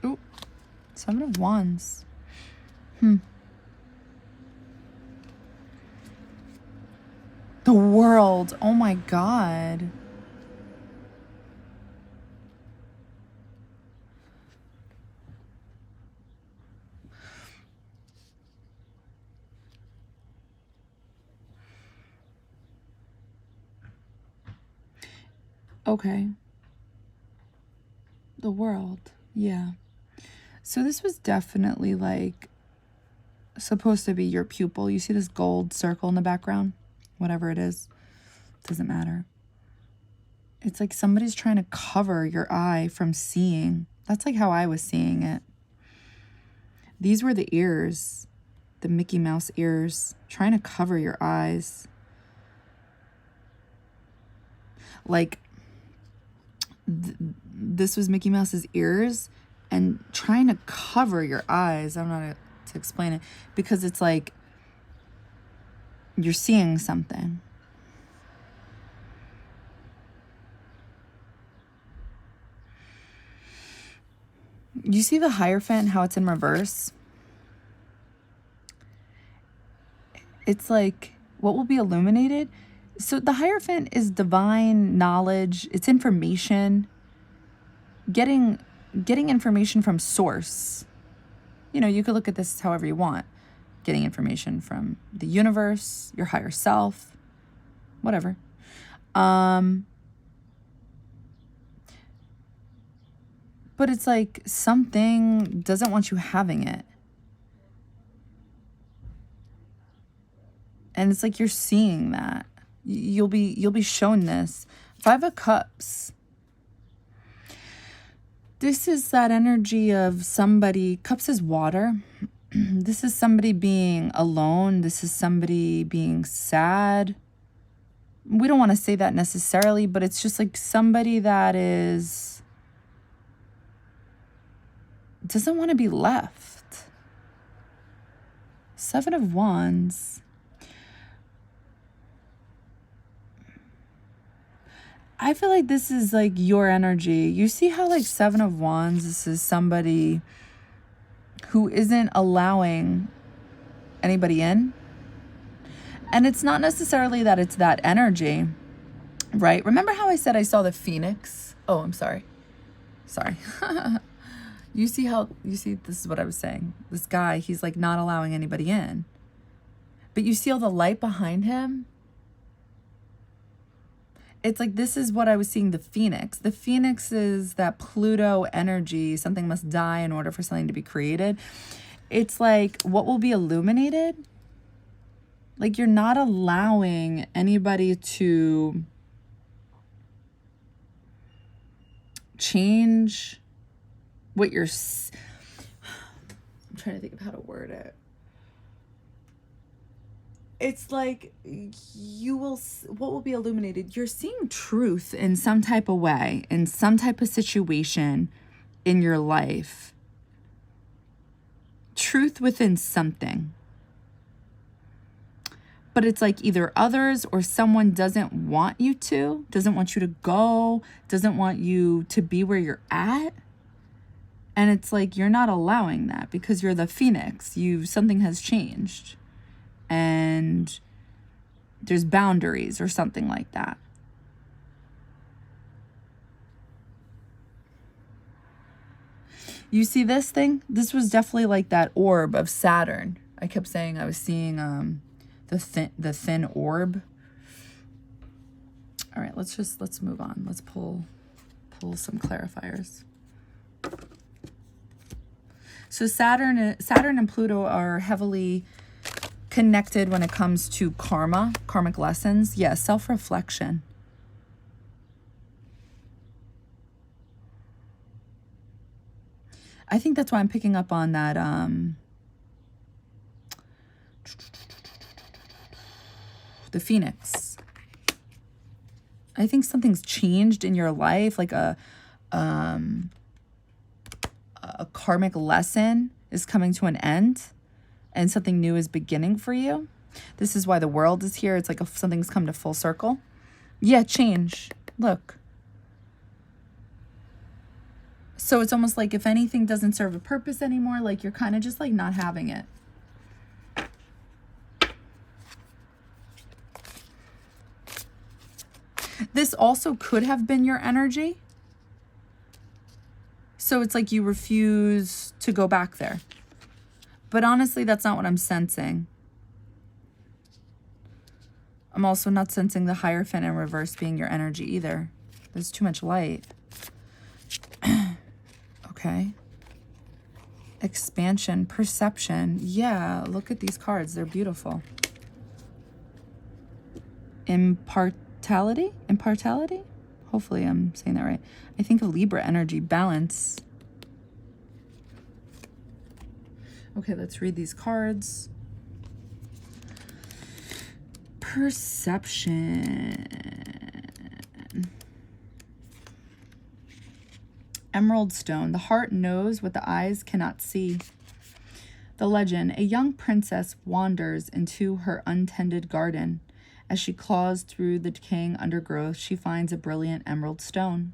Ooh, 7 of Wands. The World. Oh my God. Okay. The World. Yeah. So this was definitely like supposed to be your pupil. You see this gold circle in the background? Whatever it is. Doesn't matter. It's like somebody's trying to cover your eye from seeing. That's like how I was seeing it. These were the ears. The Mickey Mouse ears. Trying to cover your eyes. Like, this was Mickey Mouse's ears and trying to cover your eyes. I don't know how to explain it, because it's like you're seeing something. You see the Hierophant, how it's in reverse? It's like, what will be illuminated? So the Hierophant is divine knowledge. It's information. Getting information from source. You know, you could look at this however you want. Getting information from the universe, your higher self, whatever. But it's like something doesn't want you having it. And it's like you're seeing that. You'll be shown this. 5 of Cups. This is that energy of somebody. Cups is water. This is somebody being alone. This is somebody being sad. We don't want to say that necessarily, but it's just like somebody that doesn't want to be left. 7 of Wands. I feel like this is like your energy. You see how like 7 of Wands, this is somebody who isn't allowing anybody in. And it's not necessarily that it's that energy, right? Remember how I said I saw the Phoenix? Oh, I'm sorry. Sorry. You see, this is what I was saying. This guy, he's like not allowing anybody in. But you see all the light behind him? It's like, this is what I was seeing, the Phoenix. The Phoenix is that Pluto energy. Something must die in order for something to be created. It's like, what will be illuminated? Like, you're not allowing anybody to change what you're... I'm trying to think of how to word it. It's like what will be illuminated? You're seeing truth in some type of way, in some type of situation in your life. Truth within something. But it's like either others or someone doesn't want you to go, doesn't want you to be where you're at. And it's like you're not allowing that because you're the Phoenix. Something has changed. And there's boundaries or something like that. You see this thing? This was definitely like that orb of Saturn. I kept saying I was seeing the thin orb. All right, let's move on. Let's pull some clarifiers. So Saturn and Pluto are heavily connected when it comes to karmic lessons. Yeah, self-reflection. I think that's why I'm picking up on that the Phoenix. I think something's changed in your life, like a karmic lesson is coming to an end and something new is beginning for you. This is why the world is here. It's like if something's come to full circle. Yeah, change. Look. So it's almost like if anything doesn't serve a purpose anymore, like you're kind of just like not having it. This also could have been your energy. So it's like you refuse to go back there. But honestly, that's not what I'm sensing. I'm also not sensing the Hierophant in reverse being your energy either. There's too much light. Okay. Expansion, perception. Yeah, look at these cards. They're beautiful. Impartiality? Hopefully I'm saying that right. I think of Libra energy, balance. Okay, let's read these cards. Perception. Emerald stone. The heart knows what the eyes cannot see. The legend. A young princess wanders into her untended garden. As she claws through the decaying undergrowth, she finds a brilliant emerald stone.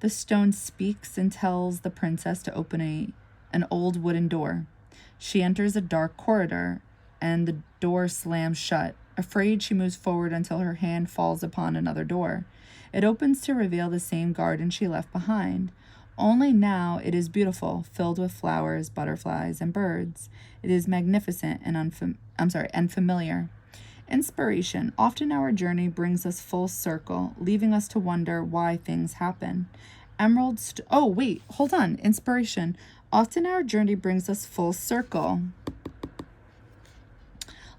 The stone speaks and tells the princess to open an old wooden door. She enters a dark corridor, and the door slams shut. Afraid, she moves forward until her hand falls upon another door. It opens to reveal the same garden she left behind. Only now it is beautiful, filled with flowers, butterflies, and birds. It is magnificent and familiar. Inspiration. Often our journey brings us full circle, leaving us to wonder why things happen. Oh, wait, hold on. Inspiration. Often our journey brings us full circle,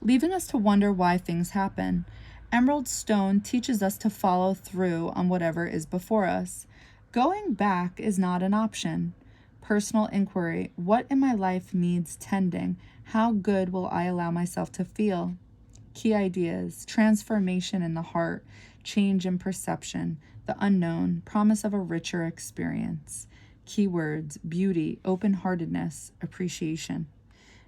leaving us to wonder why things happen. Emerald stone teaches us to follow through on whatever is before us. Going back is not an option. Personal inquiry. What in my life needs tending? How good will I allow myself to feel? Key ideas. Transformation in the heart. Change in perception. The unknown. Promise of a richer experience. Keywords. Beauty. Open-heartedness. Appreciation.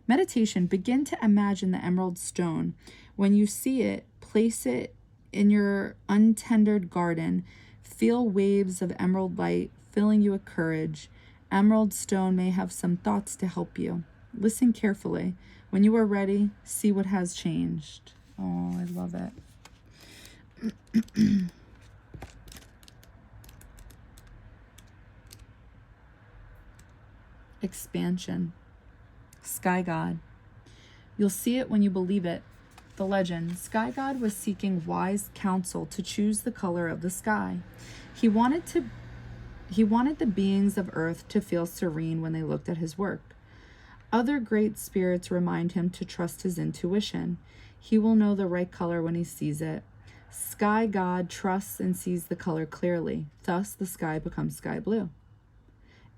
Meditation. Begin to imagine the emerald stone. When you see it, place it in your untendered garden. Feel waves of emerald light filling you with courage. Emerald stone may have some thoughts to help you. Listen carefully. When you are ready, see what has changed. Oh, I love it. Expansion. Sky God. You'll see it when you believe it. The legend. Sky God was seeking wise counsel to choose the color of the sky. He wanted the beings of earth to feel serene when they looked at his work. Other great spirits remind him to trust his intuition. He will know the right color when he sees it. Sky God trusts and sees the color clearly. Thus, the sky becomes sky blue.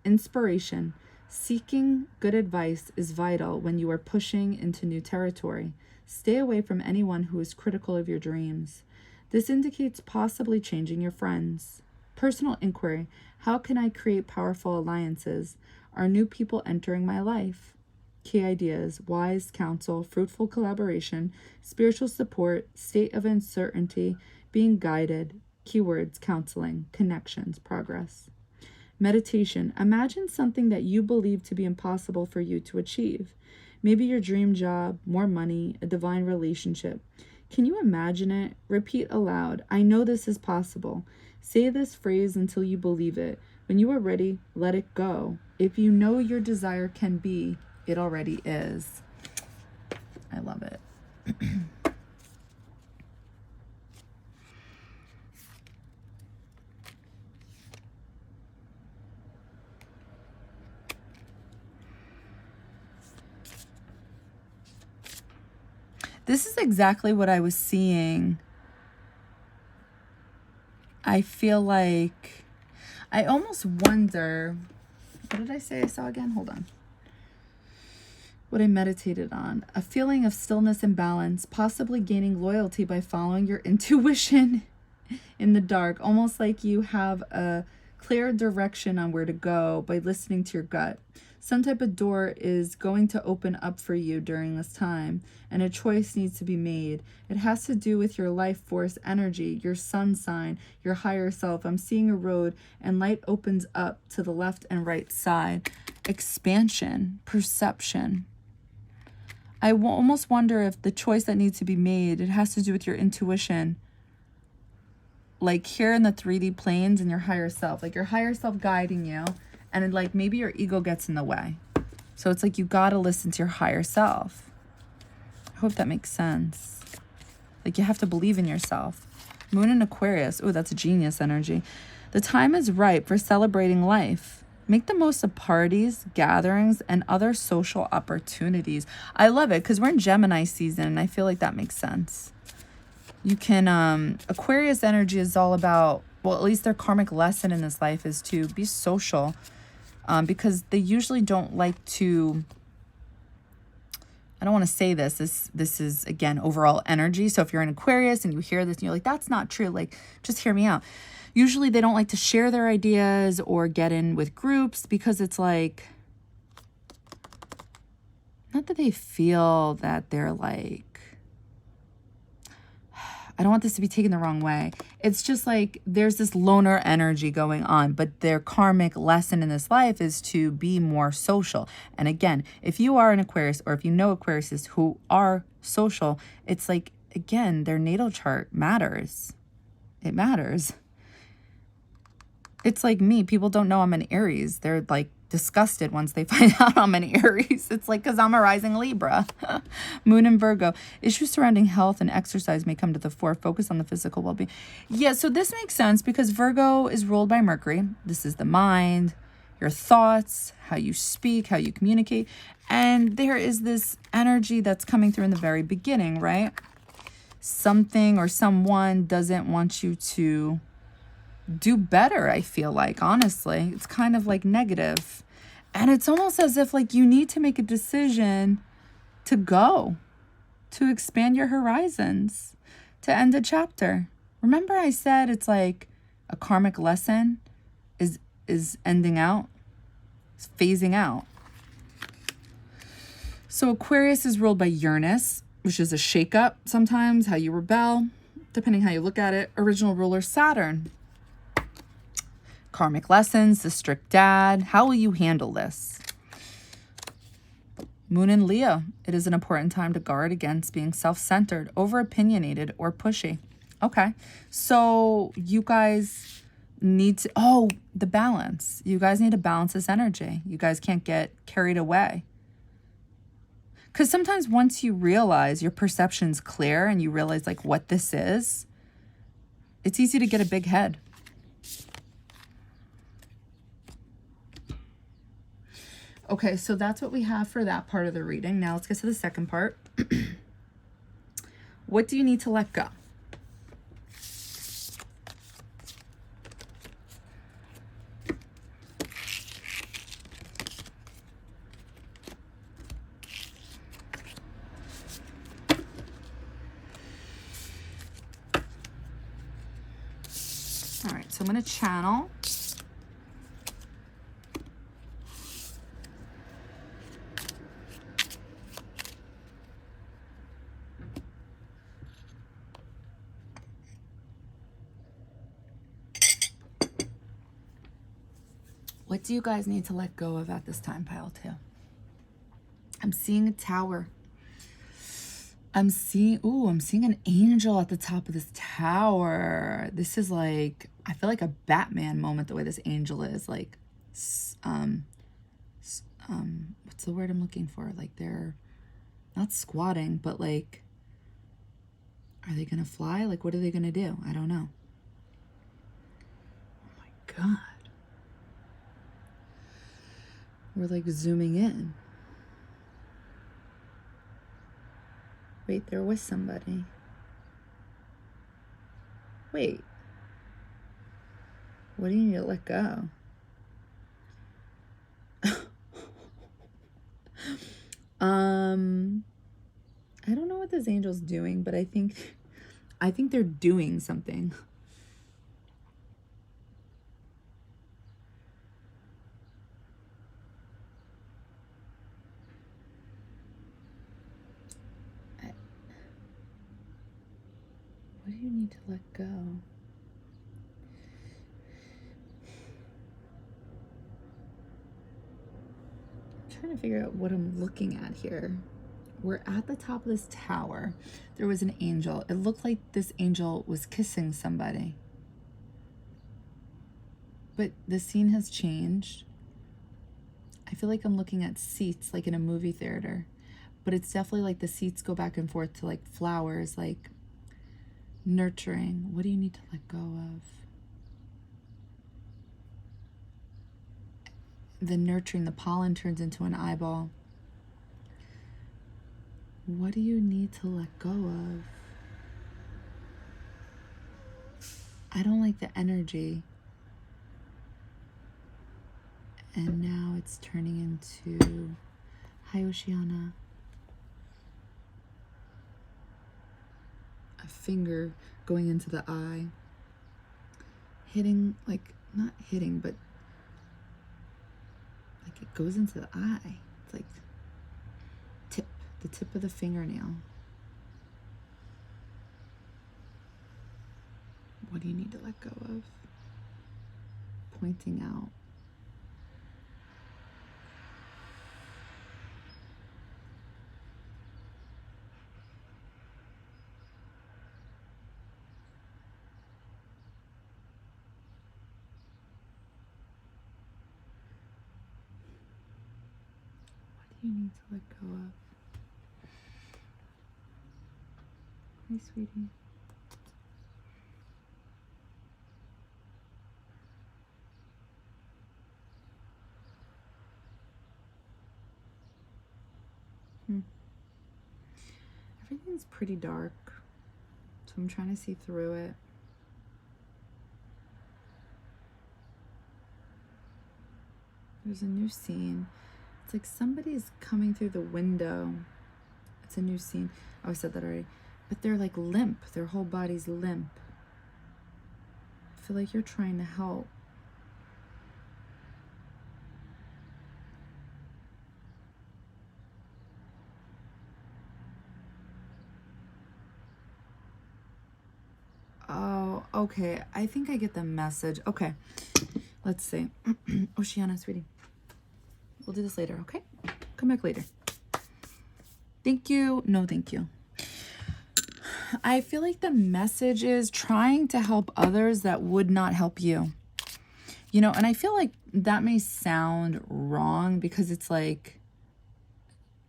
Inspiration. Seeking good advice is vital when you are pushing into new territory. Stay away from anyone who is critical of your dreams. This indicates possibly changing your friends. Personal inquiry. How can I create powerful alliances? Are new people entering my life? Key ideas. Wise counsel, fruitful collaboration, spiritual support, state of uncertainty, being guided. Keywords. Counseling, connections, progress. Meditation. Imagine something that you believe to be impossible for you to achieve. Maybe your dream job, more money, a divine relationship. Can you imagine it? Repeat aloud. I know this is possible. Say this phrase until you believe it. When you are ready, let it go. If you know your desire can be, it already is. I love it. This is exactly what I was seeing. I feel like I almost wonder, what did I say I saw again? Hold on. What I meditated on. A feeling of stillness and balance, possibly gaining loyalty by following your intuition in the dark. Almost like you have a Clear direction on where to go by listening to your gut. Some type of door is going to open up for you during this time, and a choice needs to be made. It has to do with your life force energy, your sun sign, your higher self. I'm seeing a road, and light opens up to the left and right side. Expansion, perception. I almost wonder if the choice that needs to be made, it has to do with your intuition. Like here in the 3D planes and your higher self. Like your higher self guiding you. And like maybe your ego gets in the way. So it's like you gotta listen to your higher self. I hope that makes sense. Like you have to believe in yourself. Moon in Aquarius. Oh, that's a genius energy. The time is ripe for celebrating life. Make the most of parties, gatherings, and other social opportunities. I love it because we're in Gemini season and I feel like that makes sense. You can, Aquarius energy is all about, well, at least their karmic lesson in this life is to be social. Because they usually don't like to, I don't want to say this is, again, overall energy. So if you're an Aquarius and you hear this and you're like, that's not true, like, just hear me out. Usually they don't like to share their ideas or get in with groups because it's like, not that they feel that they're like, I don't want this to be taken the wrong way. It's just like there's this loner energy going on, but their karmic lesson in this life is to be more social. And again, if you are an Aquarius or if you know Aquariuses who are social, it's like, again, their natal chart matters. It matters. It's like me. People don't know I'm an Aries. They're like disgusted once they find out I'm an Aries. It's like, because I'm a rising Libra. Moon in Virgo. Issues surrounding health and exercise may come to the fore. Focus on the physical well-being. Yeah, so this makes sense because Virgo is ruled by Mercury. This is the mind, your thoughts, how you speak, how you communicate. And there is this energy that's coming through in the very beginning, right? Something or someone doesn't want you to do better, I feel like, honestly. It's kind of like negative. And it's almost as if like you need to make a decision to go, to expand your horizons, to end a chapter. Remember I said it's like a karmic lesson is ending out, it's phasing out. So Aquarius is ruled by Uranus, which is a shakeup sometimes, how you rebel, depending how you look at it. Original ruler Saturn. Karmic lessons, the strict dad. How will you handle this? Moon in Leo. It is an important time to guard against being self-centered, over-opinionated, or pushy. Okay. So you guys need to, the balance. You guys need to balance this energy. You guys can't get carried away. Because sometimes once you realize your perception's clear and you realize like what this is, it's easy to get a big head. Okay, so that's what we have for that part of the reading. Now let's get to the second part. What do you need to let go? All right, so I'm going to channel. What do you guys need to let go of at this time, pile 2? I'm seeing a tower. I'm seeing an angel at the top of this tower. This is like, I feel like a Batman moment, the way this angel is. Like, what's the word I'm looking for? Like they're not squatting, but like, are they going to fly? Like, what are they going to do? I don't know. Oh my God. We're like zooming in. Wait, they're with somebody. Wait. What do you need to let go? I don't know what this angel's doing, but I think they're doing something. you need to let go? I'm trying to figure out what I'm looking at here. We're at the top of this tower. There was an angel. It looked like this angel was kissing somebody. But the scene has changed. I feel like I'm looking at seats like in a movie theater. But it's definitely like the seats go back and forth to like flowers, like nurturing. What do you need to let go of? The nurturing, the pollen turns into an eyeball. What do you need to let go of? I don't like the energy. And now it's turning into, hi Oceana. A finger going into the eye. Hitting, like, not hitting, but like it goes into the eye. It's like the tip of the fingernail. What do you need to let go of? Pointing out. What do you need to let go of? Hey, sweetie. Everything's pretty dark, so I'm trying to see through it. There's a new scene. It's like somebody's coming through the window. It's a new scene. Oh, I said that already. But they're like limp. Their whole body's limp. I feel like you're trying to help. Oh, okay. I think I get the message. Okay. Let's see. Oceana, sweetie. We'll do this later, okay? Come back later. Thank you. No, thank you. I feel like the message is trying to help others that would not help you. You know, and I feel like that may sound wrong because it's like,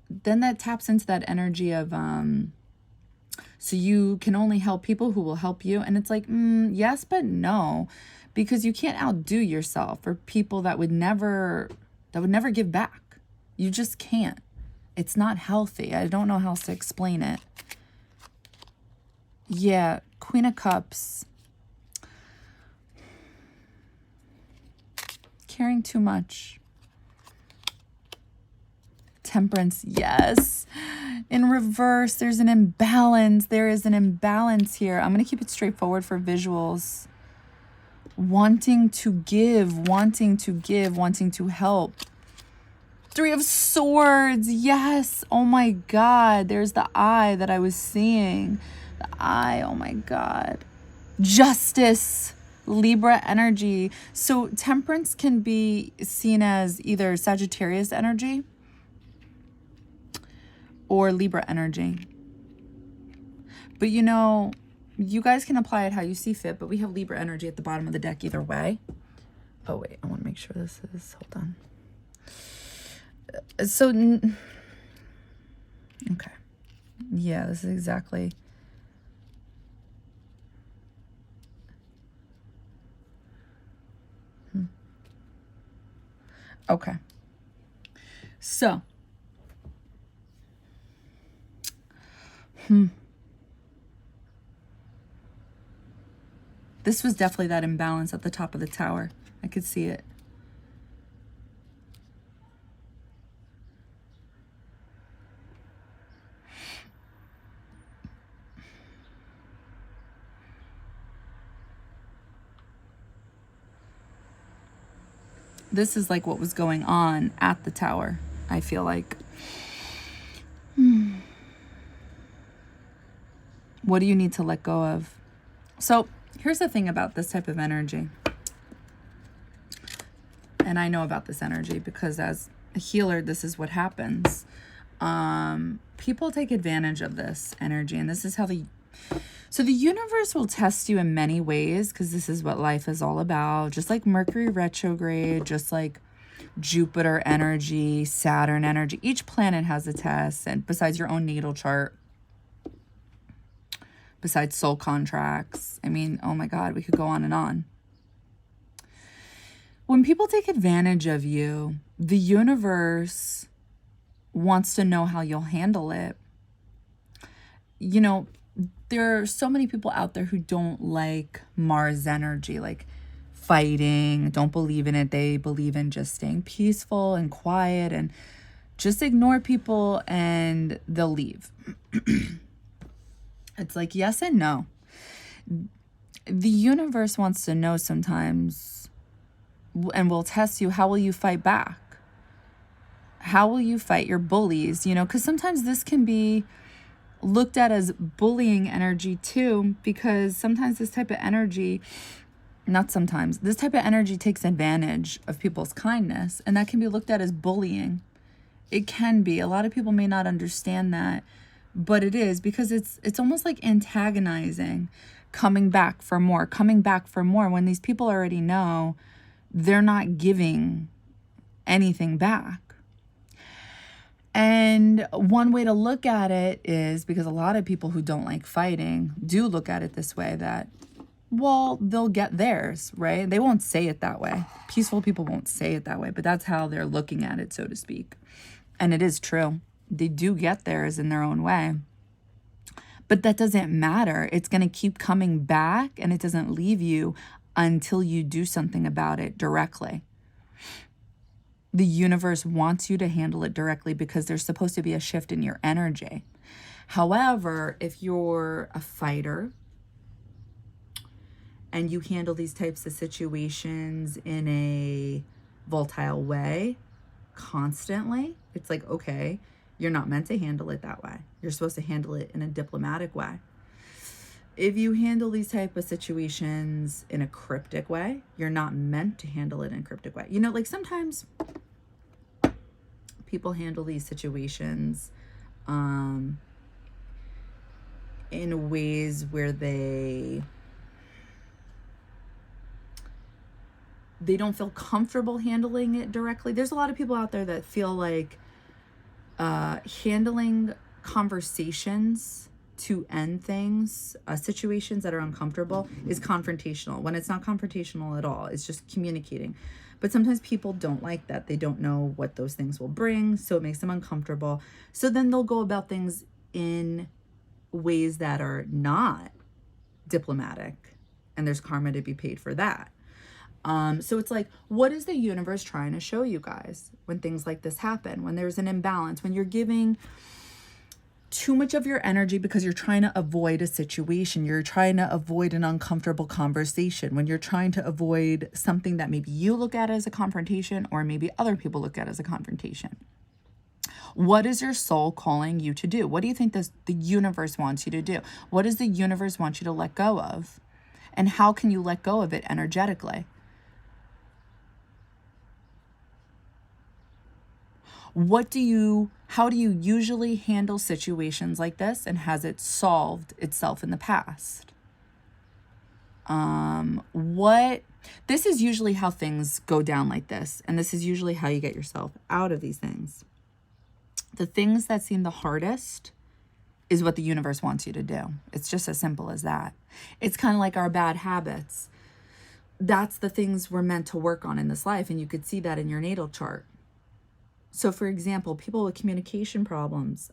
then that taps into that energy of, so you can only help people who will help you. And it's like, yes, but no, because you can't outdo yourself or people that would never give back. You just can't. It's not healthy. I don't know how else to explain it. Yeah, Queen of Cups. Caring too much. Temperance, yes. In reverse, there's an imbalance. There is an imbalance here. I'm going to keep it straightforward for visuals. Wanting to give, wanting to give, wanting to help. Three of Swords, yes. Oh my God, there's the eye that I was seeing. The eye, oh my God. Justice, Libra energy. So temperance can be seen as either Sagittarius energy or Libra energy. But you know, you guys can apply it how you see fit, but we have Libra energy at the bottom of the deck either way. Oh wait, I want to make sure this is, hold on. So, okay. Yeah, this is exactly. Okay. So, this was definitely that imbalance at the top of the tower. I could see it. This is like what was going on at the tower, I feel like. What do you need to let go of? So here's the thing about this type of energy. And I know about this energy because as a healer, this is what happens. People take advantage of this energy, and this is how the universe will test you in many ways, because this is what life is all about. Just like Mercury retrograde, just like Jupiter energy, Saturn energy, each planet has a test, and besides your own natal chart, besides soul contracts. I mean, oh my God, we could go on and on. When people take advantage of you, the universe wants to know how you'll handle it. You know, there are so many people out there who don't like Mars energy, like fighting, don't believe in it. They believe in just staying peaceful and quiet and just ignore people and they'll leave. It's like yes and no. The universe wants to know sometimes, and will test you, how will you fight back? How will you fight your bullies? You know, because sometimes this can be looked at as bullying energy too, because sometimes this type of energy, not sometimes, this type of energy takes advantage of people's kindness, and that can be looked at as bullying. It can be. A lot of people may not understand that, but it is, because it's almost like antagonizing, coming back for more, when these people already know they're not giving anything back. And one way to look at it is, because a lot of people who don't like fighting do look at it this way, that, well, they'll get theirs, right? They won't say it that way. Peaceful people won't say it that way, but that's how they're looking at it, so to speak. And it is true. They do get theirs in their own way. But that doesn't matter. It's going to keep coming back, and it doesn't leave you until you do something about it directly. The universe wants you to handle it directly because there's supposed to be a shift in your energy. However, if you're a fighter and you handle these types of situations in a volatile way constantly, it's like, okay, you're not meant to handle it that way. You're supposed to handle it in a diplomatic way. If you handle these type of situations in a cryptic way, you're not meant to handle it in a cryptic way. You know, like sometimes people handle these situations in ways where they don't feel comfortable handling it directly. There's a lot of people out there that feel like handling conversations to end things, situations that are uncomfortable, is confrontational, when it's not confrontational at all. It's just communicating. But sometimes people don't like that. They don't know what those things will bring, so it makes them uncomfortable. So then they'll go about things in ways that are not diplomatic, and there's karma to be paid for that. So it's like, what is the universe trying to show you guys when things like this happen, when there's an imbalance, when you're giving too much of your energy because you're trying to avoid a situation, you're trying to avoid an uncomfortable conversation, when you're trying to avoid something that maybe you look at as a confrontation or maybe other people look at as a confrontation? What is your soul calling you to do? What do you think the universe wants you to do? What does the universe want you to let go of? And how can you let go of it energetically? How do you usually handle situations like this, and has it solved itself in the past? This is usually how things go down like this, and this is usually how you get yourself out of these things. The things that seem the hardest is what the universe wants you to do. It's just as simple as that. It's kind of like our bad habits. That's the things we're meant to work on in this life, and you could see that in your natal chart. So for example, people with communication problems,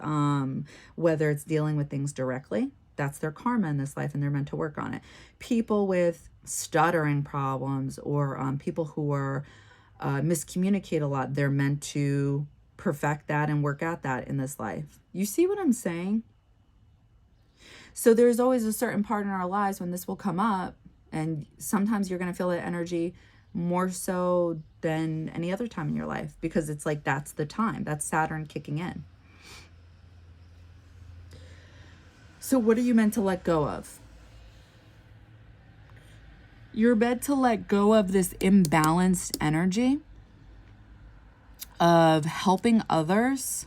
whether it's dealing with things directly, that's their karma in this life and they're meant to work on it. People with stuttering problems, or people who are miscommunicate a lot, they're meant to perfect that and work at that in this life. You see what I'm saying? So there's always a certain part in our lives when this will come up, and sometimes you're going to feel that energy more so than any other time in your life, because it's like that's the time. That's Saturn kicking in. So what are you meant to let go of? You're meant to let go of this imbalanced energy of helping others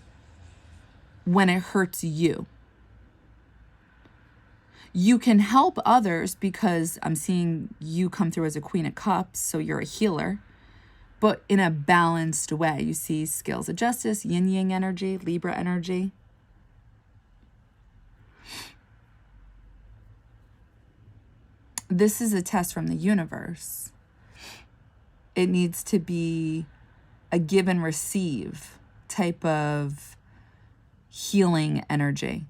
when it hurts you. You can help others because I'm seeing you come through as a Queen of Cups, so you're a healer, but in a balanced way. You see scales of justice, yin-yang energy, Libra energy. This is a test from the universe. It needs to be a give and receive type of healing energy,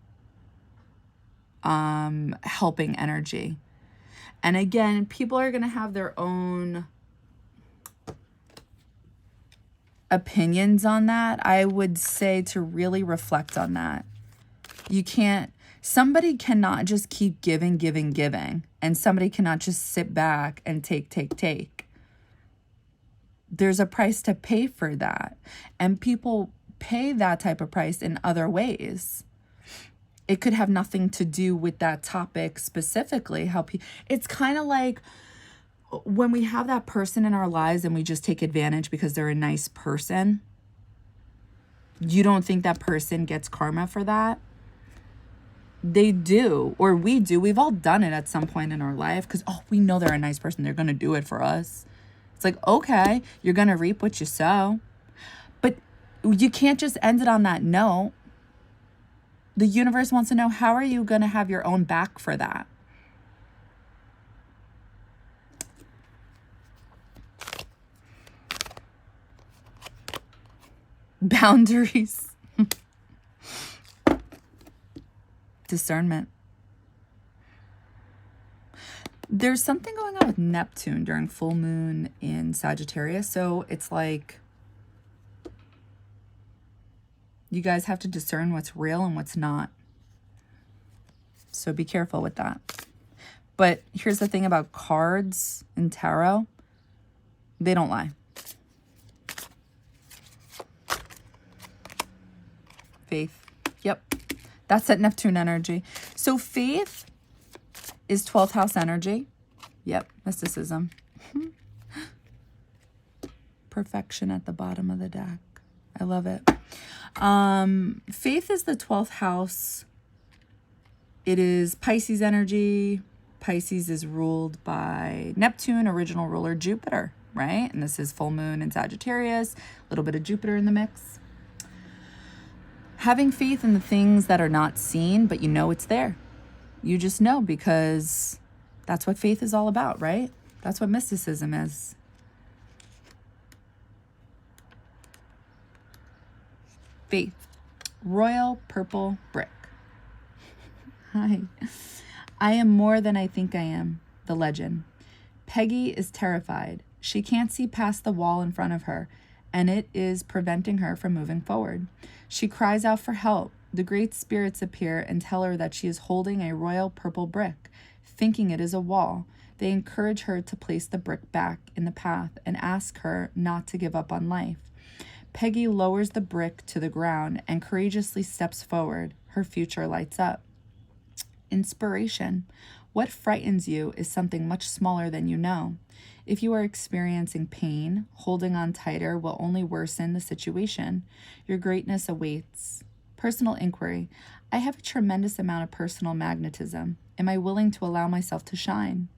helping energy. And again, people are going to have their own opinions on that. I would say to really reflect on that. Somebody cannot just keep giving, and somebody cannot just sit back and take. There's a price to pay for that. And people pay that type of price in other ways. It could have nothing to do with that topic specifically. It's kind of like when we have that person in our lives and we just take advantage because they're a nice person. You don't think that person gets karma for that? They do, or we do. We've all done it at some point in our life because, we know they're a nice person. They're going to do it for us. It's like, okay, you're going to reap what you sow. But you can't just end it on that note. The universe wants to know, how are you going to have your own back for that? Boundaries. Discernment. There's something going on with Neptune during full moon in Sagittarius. So it's like you guys have to discern what's real and what's not. So be careful with that. But here's the thing about cards and tarot. They don't lie. Faith. Yep. That's that Neptune energy. So faith is 12th house energy. Yep. Mysticism. Perfection at the bottom of the deck. I love it. Faith is the 12th house. It is Pisces energy. Pisces is ruled by Neptune, original ruler Jupiter, right? And this is full moon in Sagittarius. A little bit of Jupiter in the mix. Having faith in the things that are not seen, but you know it's there. You just know because that's what faith is all about, right? That's what mysticism is. Faith. Royal purple brick. Hi. I am more than I think I am. The legend. Peggy is terrified. She can't see past the wall in front of her, and it is preventing her from moving forward. She cries out for help. The great spirits appear and tell her that she is holding a royal purple brick, thinking it is a wall. They encourage her to place the brick back in the path and ask her not to give up on life. Peggy lowers the brick to the ground and courageously steps forward. Her future lights up. Inspiration. What frightens you is something much smaller than you know. If you are experiencing pain, holding on tighter will only worsen the situation. Your greatness awaits. Personal inquiry. I have a tremendous amount of personal magnetism. Am I willing to allow myself to shine?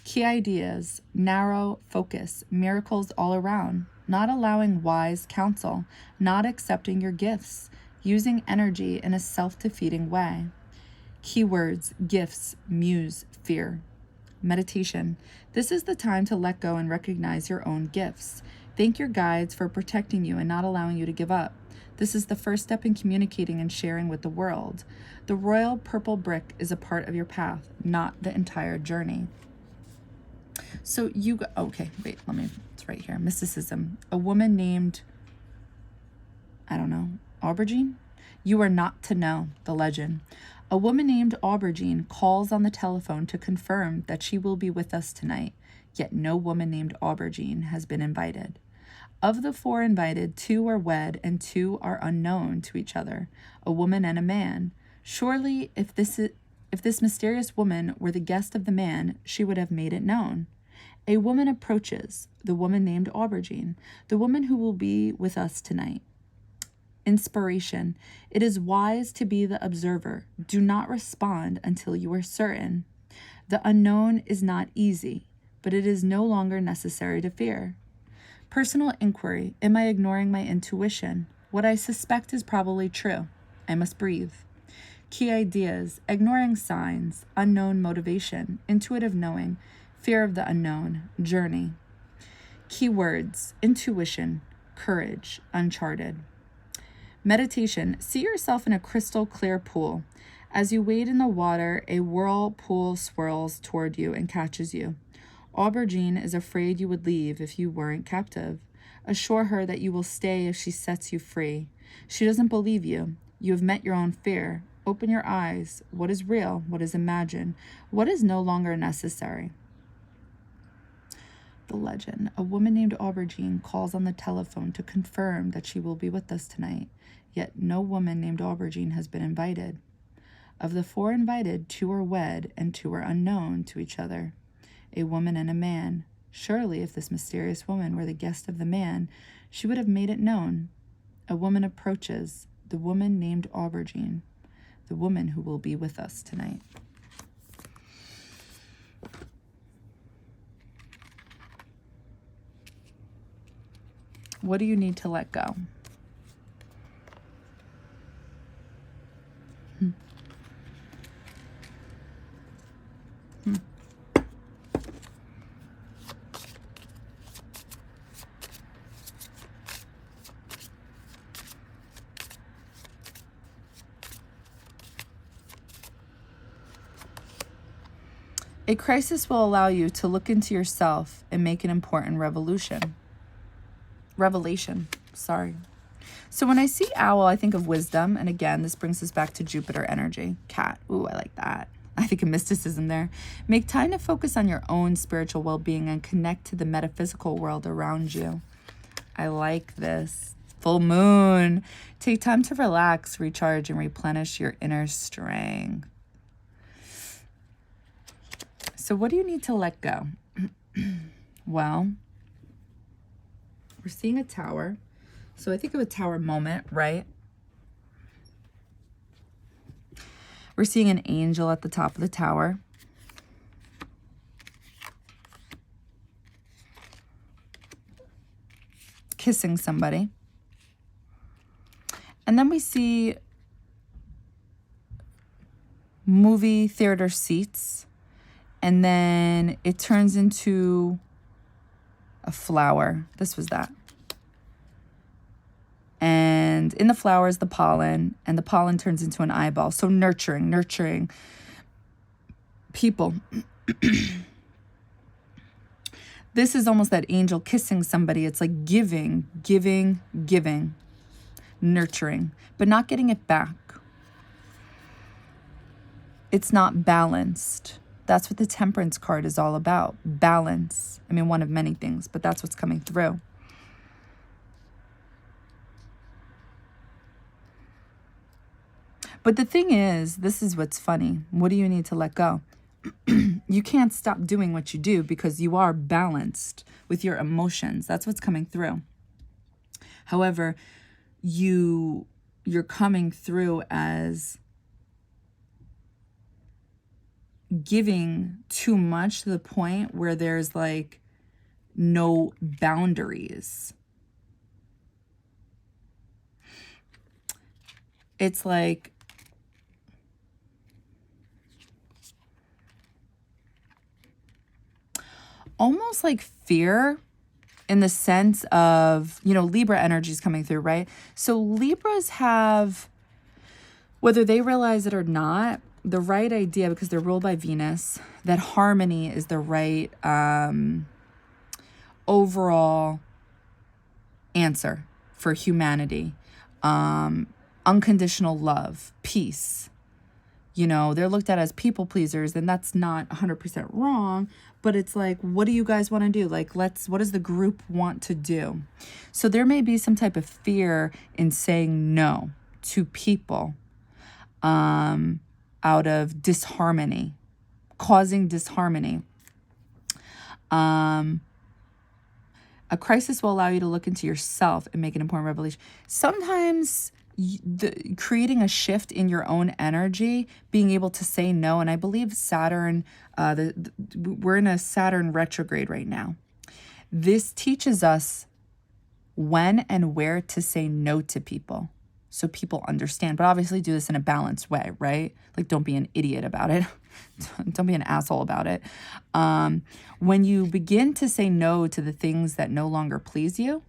Key ideas. Narrow focus. Miracles all around. Not allowing wise counsel. Not accepting your gifts. Using energy in a self-defeating way. Keywords. Gifts. Muse. Fear. Meditation. This is the time to let go and recognize your own gifts. Thank your guides for protecting you and not allowing you to give up. This is the first step in communicating and sharing with the world. The royal purple brick is a part of your path, not the entire journey. So okay, wait, it's right here. Mysticism. A woman named, Aubergine? You are not to know. The legend. A woman named Aubergine calls on the telephone to confirm that she will be with us tonight, yet no woman named Aubergine has been invited. Of the 4 invited, 2 are wed and 2 are unknown to each other, a woman and a man. Surely, if this mysterious woman were the guest of the man, she would have made it known. A woman approaches, the woman named Aubergine, the woman who will be with us tonight. Inspiration. It is wise to be the observer. Do not respond until you are certain. The unknown is not easy, but it is no longer necessary to fear. Personal inquiry. Am I ignoring my intuition? What I suspect is probably true. I must breathe. Key ideas. Ignoring signs. Unknown motivation. Intuitive knowing. Fear of the unknown. Journey. Keywords. Intuition. Courage. Uncharted. Meditation. See yourself in a crystal clear pool. As you wade in the water, a whirlpool swirls toward you and catches you. Aubergine is afraid you would leave if you weren't captive. Assure her that you will stay if she sets you free. She doesn't believe you. You have met your own fear. Open your eyes. What is real? What is imagined? What is no longer necessary? The legend. A woman named Aubergine calls on the telephone to confirm that she will be with us tonight. Yet no woman named Aubergine has been invited. Of the 4 invited, 2 are wed and 2 are unknown to each other. A woman and a man. Surely if this mysterious woman were the guest of the man, she would have made it known. A woman approaches, the woman named Aubergine, the woman who will be with us tonight. What do you need to let go? A crisis will allow you to look into yourself and make an important revelation. So when I see owl, I think of wisdom. And again, this brings us back to Jupiter energy. Cat. Ooh, I like that. I think of mysticism there. Make time to focus on your own spiritual well-being and connect to the metaphysical world around you. I like this. Full moon. Take time to relax, recharge, and replenish your inner strength. So what do you need to let go? Well, we're seeing a tower. So I think of a tower moment, right? We're seeing an angel at the top of the tower. Kissing somebody. And then we see movie theater seats. And then it turns into a flower. This was that. And in the flower is the pollen, and the pollen turns into an eyeball. So nurturing people. This is almost that angel kissing somebody. It's like giving, nurturing, but not getting it back. It's not balanced. That's what the Temperance card is all about. Balance. I mean, one of many things, but that's what's coming through. But the thing is, this is what's funny. What do you need to let go? You can't stop doing what you do because you are balanced with your emotions. That's what's coming through. However, you're coming through as giving too much to the point where there's like no boundaries. It's like almost like fear in the sense of, Libra energy is coming through, right? So Libras have, whether they realize it or not, the right idea, because they're ruled by Venus, that harmony is the right overall answer for humanity. Unconditional love, peace. They're looked at as people pleasers, and that's not 100% wrong, but it's like, what do you guys want to do? Like, what does the group want to do? So there may be some type of fear in saying no to people out of disharmony, causing disharmony. A crisis will allow you to look into yourself and make an important revelation. Sometimes creating a shift in your own energy, being able to say no. And I believe Saturn, we're in a Saturn retrograde right now. This teaches us when and where to say no to people, so people understand. But obviously do this in a balanced way, right? Like, don't be an idiot about it. Don't be an asshole about it. When you begin to say no to the things that no longer please you,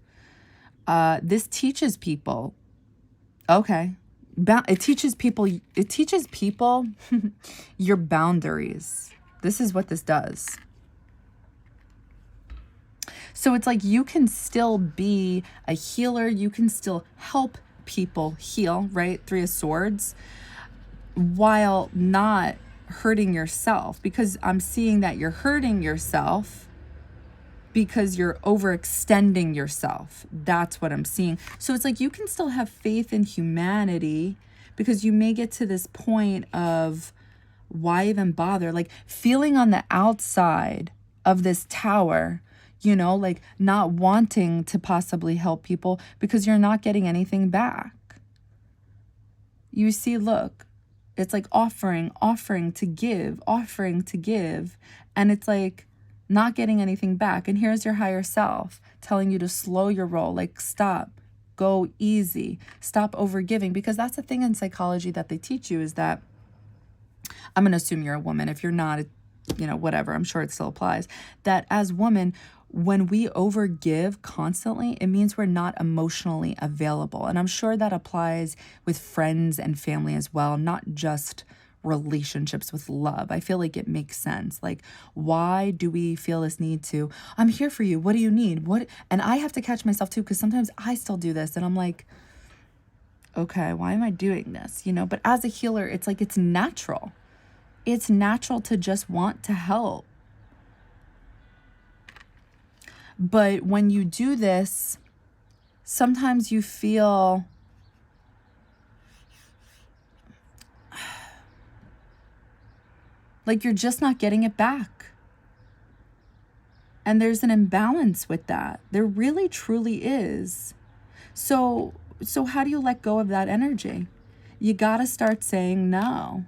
this teaches people, okay, it teaches people your boundaries. This is what this does. So it's like you can still be a healer. You can still help people heal, right? Three of Swords, while not hurting yourself, because I'm seeing that you're hurting yourself because you're overextending yourself. That's what I'm seeing. So it's like you can still have faith in humanity, because you may get to this point of why even bother? Like feeling on the outside of this tower, you know, like not wanting to possibly help people because you're not getting anything back. You see, look, it's like offering to give. And it's like not getting anything back. And here's your higher self telling you to slow your roll, like stop, go easy, stop overgiving. Because that's the thing in psychology that they teach you, is that, I'm going to assume you're a woman. If you're not, you know, whatever, I'm sure it still applies, that as women, when we overgive constantly, it means we're not emotionally available. And I'm sure that applies with friends and family as well, not just relationships with love. I feel like it makes sense. Like, why do we feel this need to, I'm here for you, what do you need? What? And I have to catch myself too, because sometimes I still do this and I'm like, okay, why am I doing this? You know, but as a healer, it's like, it's natural. It's natural to just want to help. But when you do this, sometimes you feel like you're just not getting it back. And there's an imbalance with that. There really, truly is. So how do you let go of that energy? You got to start saying no.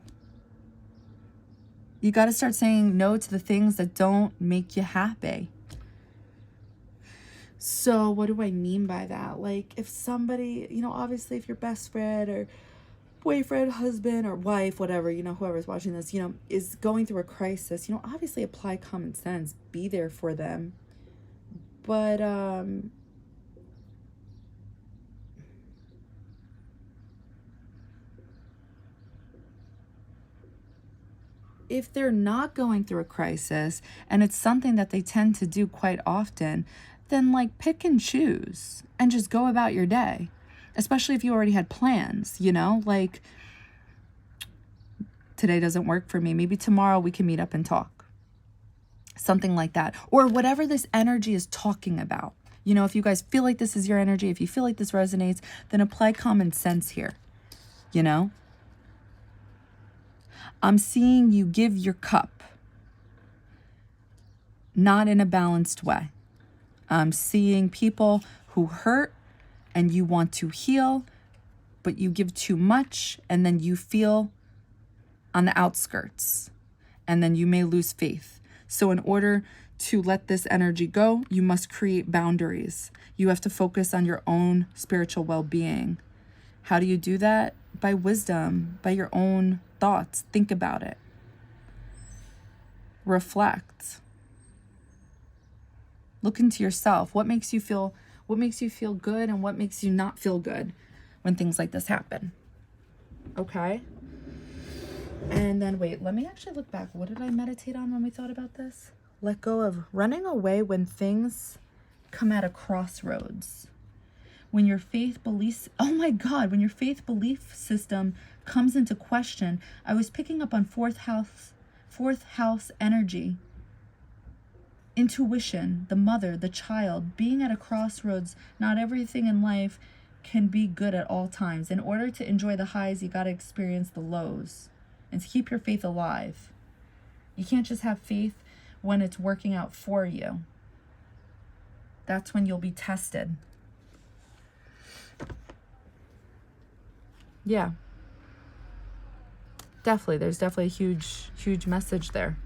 You got to start saying no to the things that don't make you happy. So what do I mean by that? Like, if somebody, you know, obviously if your best friend or boyfriend, husband or wife, whatever, you know, whoever's watching this, you know, is going through a crisis, you know, obviously apply common sense, be there for them. But if they're not going through a crisis and it's something that they tend to do quite often, then like pick and choose and just go about your day. Especially if you already had plans, you know, like today doesn't work for me. Maybe tomorrow we can meet up and talk. Something like that. Or whatever this energy is talking about. You know, if you guys feel like this is your energy, if you feel like this resonates, then apply common sense here, you know? I'm seeing you give your cup, not in a balanced way. I'm seeing people who hurt and you want to heal, but you give too much and then you feel on the outskirts and then you may lose faith. So in order to let this energy go, you must create boundaries. You have to focus on your own spiritual well-being. How do you do that? By wisdom, by your own thoughts. Think about it. Reflect. Look into yourself. What makes you feel good and what makes you not feel good when things like this happen? Okay? And then wait, let me actually look back. What did I meditate on when we thought about this? Let go of running away when things come at a crossroads. When your faith beliefs, oh my God, when your faith belief system comes into question. I was picking up on fourth house energy. Intuition, the mother, the child, being at a crossroads. Not everything in life can be good at all times. In order to enjoy the highs, you got to experience the lows and to keep your faith alive. You can't just have faith when it's working out for you. That's when you'll be tested. Yeah. Definitely. There's definitely a huge, huge message there.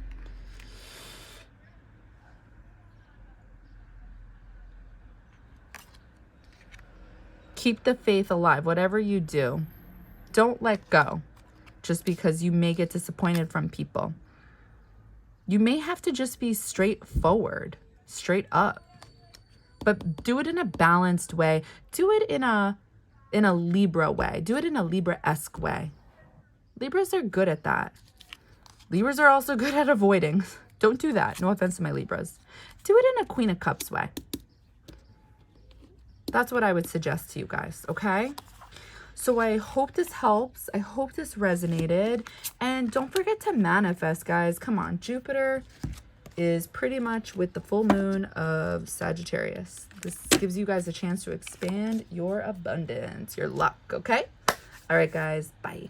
Keep the faith alive. Whatever you do, don't let go just because you may get disappointed from people. You may have to just be straightforward, straight up, but do it in a balanced way. Do it in a Libra way. Do it in a Libra-esque way. Libras are good at that. Libras are also good at avoiding. Don't do that. No offense to my Libras. Do it in a Queen of Cups way. That's what I would suggest to you guys, okay? So I hope this helps. I hope this resonated. And don't forget to manifest, guys. Come on. Jupiter is pretty much with the full moon of Sagittarius. This gives you guys a chance to expand your abundance, your luck, okay? All right, guys. Bye.